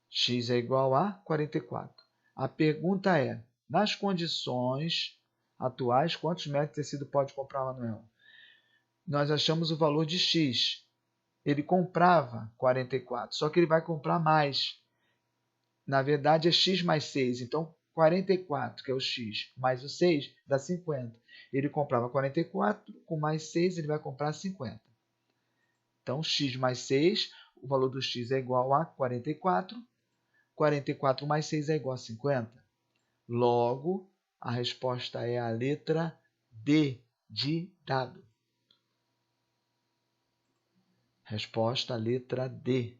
X é igual a 44. A pergunta é, nas condições atuais, quantos metros de tecido pode comprar o Manuel? Nós achamos o valor de x. Ele comprava 44, só que ele vai comprar mais. Na verdade, é x mais 6. Então, 44, que é o x, mais o 6, dá 50. Ele comprava 44, com mais 6, ele vai comprar 50. Então, x mais 6, o valor do x é igual a 44. 44 mais 6 é igual a 50. Logo, a resposta é a letra D, de dado. Resposta, letra D.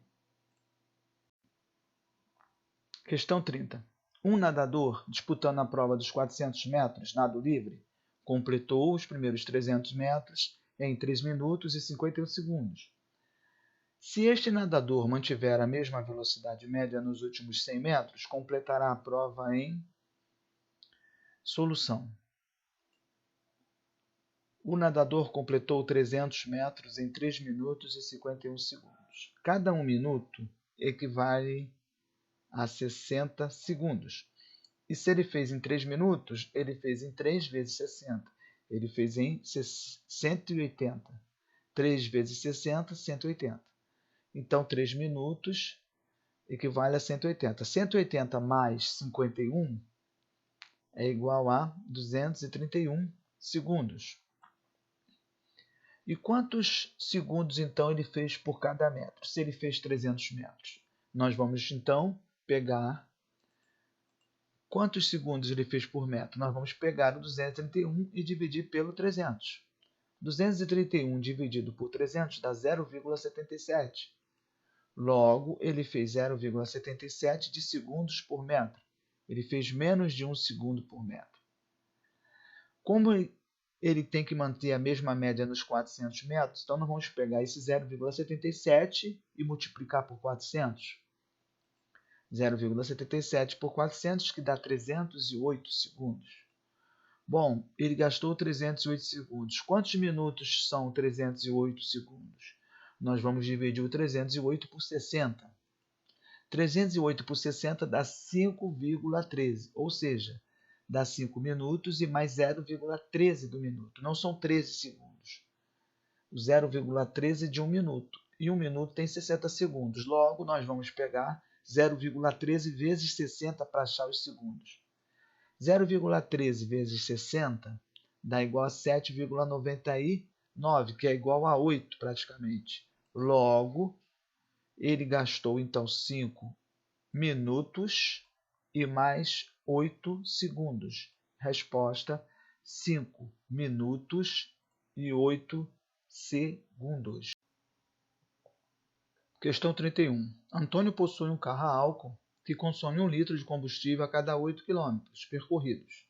Questão 30. Um nadador, disputando a prova dos 400 metros, nado livre, completou os primeiros 300 metros em 3 minutos e 51 segundos. Se este nadador mantiver a mesma velocidade média nos últimos 100 metros, completará a prova em solução. O nadador completou 300 metros em 3 minutos e 51 segundos. Cada 1 minuto equivale a 60 segundos. E se ele fez em 3 minutos, ele fez em 3 vezes 60. Ele fez em 180. 3 vezes 60, 180. Então, 3 minutos equivale a 180. 180 mais 51 é igual a 231 segundos. E quantos segundos, então, ele fez por cada metro? Se ele fez 300 metros, nós vamos, então, pegar... Quantos segundos ele fez por metro? Nós vamos pegar o 231 e dividir pelo 300. 231 dividido por 300 dá 0,77. Logo, ele fez 0,77 de segundos por metro. Ele fez menos de 1 segundo por metro. Como ele tem que manter a mesma média nos 400 metros, então nós vamos pegar esse 0,77 e multiplicar por 400. 0,77 por 400, que dá 308 segundos. Bom, ele gastou 308 segundos. Quantos minutos são 308 segundos? Nós vamos dividir o 308 por 60. 308 por 60 dá 5,13, ou seja, dá 5 minutos e mais 0,13 do minuto. Não são 13 segundos. O 0,13 de 1 minuto. E 1 minuto tem 60 segundos. Logo, nós vamos pegar 0,13 vezes 60 para achar os segundos. 0,13 vezes 60 dá igual a 7,99, que é igual a 8 praticamente. Logo, ele gastou então 5 minutos e mais 8 segundos. Resposta: 5 minutos e 8 segundos. Questão 31. Antônio possui um carro a álcool que consome 1 litro de combustível a cada 8 km percorridos,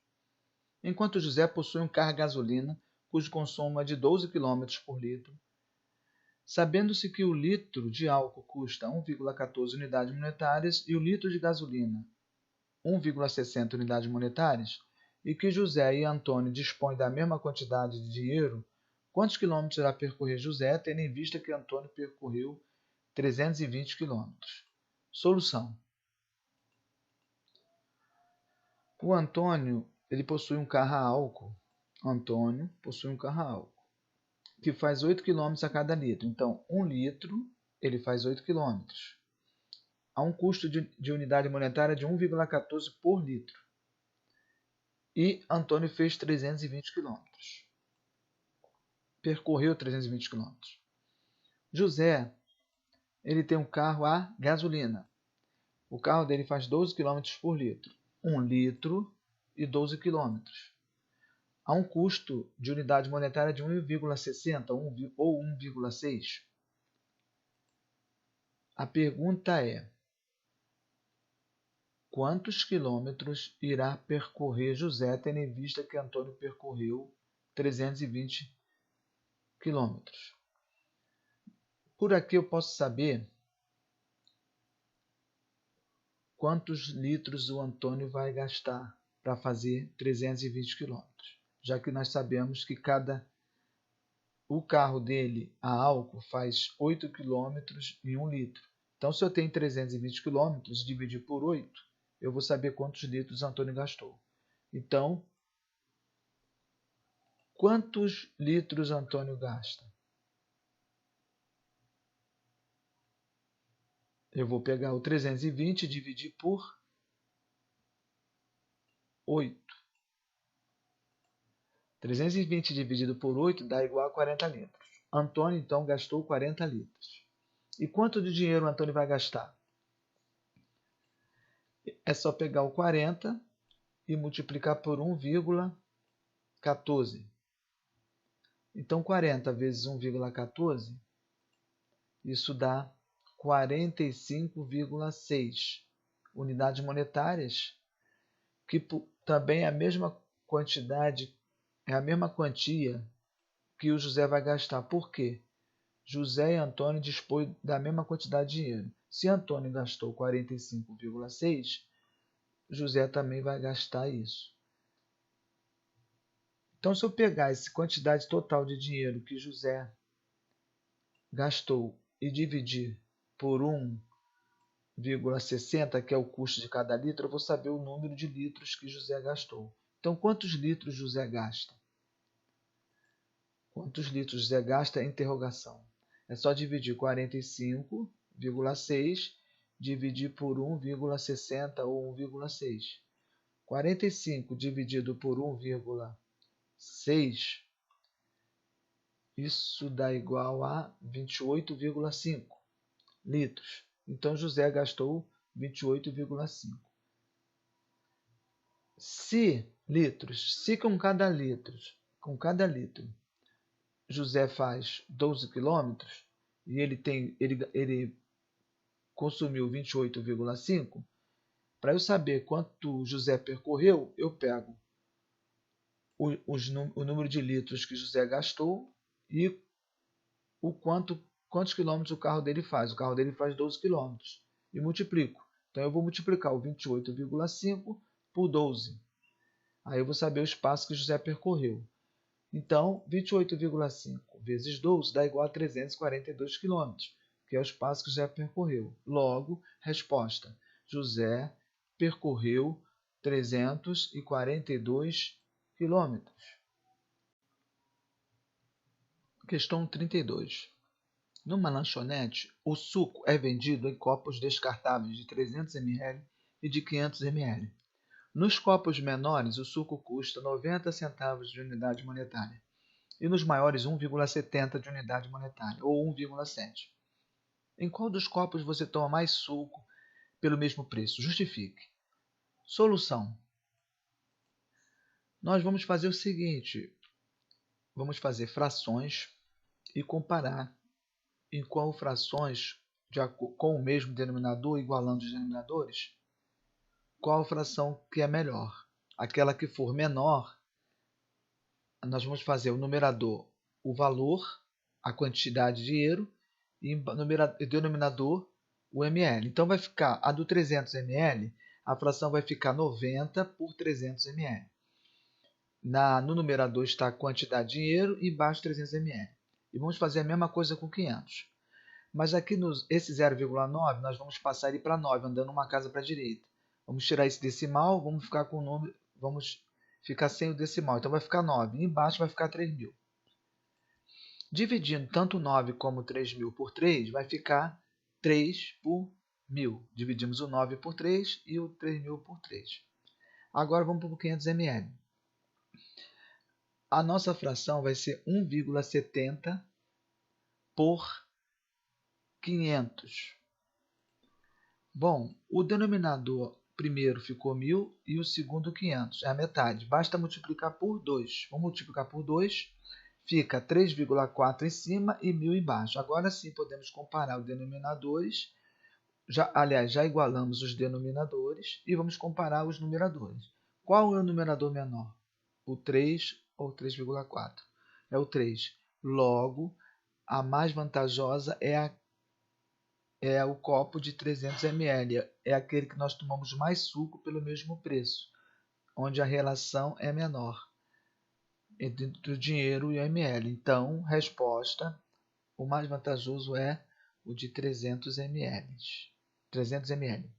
enquanto José possui um carro a gasolina cujo consumo é de 12 km por litro. Sabendo-se que o litro de álcool custa 1,14 unidades monetárias e o litro de gasolina 1,60 unidades monetárias, e que José e Antônio dispõem da mesma quantidade de dinheiro, quantos quilômetros irá percorrer José, tendo em vista que Antônio percorreu 320 km? Solução. O Antônio, ele possui um carro a álcool. Antônio possui um carro a álcool que faz 8 km a cada litro. Então, 1 litro, ele faz 8 km. Há um custo de unidade monetária de 1,14 por litro. E Antônio fez 320 km. Percorreu 320 km. José, ele tem um carro a gasolina. O carro dele faz 12 km por litro. 1 litro e 12 km. Há um custo de unidade monetária de 1,60 ou 1,6. A pergunta é: quantos quilômetros irá percorrer José, tendo em vista que Antônio percorreu 320 quilômetros? Por aqui eu posso saber quantos litros o Antônio vai gastar para fazer 320 quilômetros, já que nós sabemos que o carro dele a álcool faz 8 km em 1 litro. Então, se eu tenho 320 km e dividir por 8, eu vou saber quantos litros Antônio gastou. Então, quantos litros Antônio gasta? Eu vou pegar o 320 e dividir por 8. 320 dividido por 8 dá igual a 40 litros. Antônio, então, gastou 40 litros. E quanto de dinheiro o Antônio vai gastar? É só pegar o 40 e multiplicar por 1,14. Então, 40 vezes 1,14, isso dá 45,6 unidades monetárias, que também é a mesma quantidade, é a mesma quantia que o José vai gastar. Por quê? José e Antônio dispõem da mesma quantidade de dinheiro. Se Antônio gastou 45,6, José também vai gastar isso. Então, se eu pegar essa quantidade total de dinheiro que José gastou e dividir por 1,60, que é o custo de cada litro, eu vou saber o número de litros que José gastou. Então, quantos litros José gasta? Quantos litros José gasta? Interrogação. É só dividir 45,6, dividir por 1,60 ou 1,6. 45 dividido por 1,6, isso dá igual a 28,5 litros. Então, José gastou 28,5. Se com cada litro, José faz 12 quilômetros e ele consumiu 28,5, para eu saber quanto José percorreu, eu pego o número de litros que José gastou e quantos quilômetros o carro dele faz. O carro dele faz 12 quilômetros e multiplico. Então, eu vou multiplicar o 28,5 por 12. Aí eu vou saber o espaço que José percorreu. Então, 28,5 vezes 12 dá igual a 342 quilômetros, que é o espaço que José percorreu. Logo, resposta: José percorreu 342 quilômetros. Questão 32. Numa lanchonete, o suco é vendido em copos descartáveis de 300 ml e de 500 ml. Nos copos menores, o suco custa 90 centavos de unidade monetária e nos maiores 1,70 de unidade monetária, ou 1,7. Em qual dos copos você toma mais suco pelo mesmo preço? Justifique. Solução. Nós vamos fazer o seguinte, vamos fazer frações e comparar em qual frações, com o mesmo denominador, igualando os denominadores, qual fração que é melhor. Aquela que for menor, nós vamos fazer o numerador, o valor, a quantidade de dinheiro, e o denominador, o ml. Então, vai ficar a do 300 ml, a fração vai ficar 90 por 300 ml. No numerador está a quantidade de dinheiro e embaixo 300 ml. E vamos fazer a mesma coisa com 500. Mas aqui, esse 0,9, nós vamos passar ele para 9, andando uma casa para a direita. Vamos tirar esse decimal, vamos ficar com o número, vamos ficar sem o decimal. Então, vai ficar 9. E embaixo vai ficar 3.000. Dividindo tanto 9 como 3.000 por 3, vai ficar 3 por 1.000. Dividimos o 9 por 3 e o 3.000 por 3. Agora, vamos para o 500 ml. A nossa fração vai ser 1,70 por 500. Bom, o denominador primeiro ficou 1.000 e o segundo 500. É a metade. Basta multiplicar por 2. Vamos multiplicar por 2. Fica 3,4 em cima e 1.000 embaixo. Agora sim podemos comparar os denominadores. Já igualamos os denominadores e vamos comparar os numeradores. Qual é o numerador menor? O 3 ou 3,4? É o 3. Logo, a mais vantajosa é o copo de 300 ml. É aquele que nós tomamos mais suco pelo mesmo preço, onde a relação é menor entre o dinheiro e o ml. Então, resposta, o mais vantajoso é o de 300 ml. 300 ml.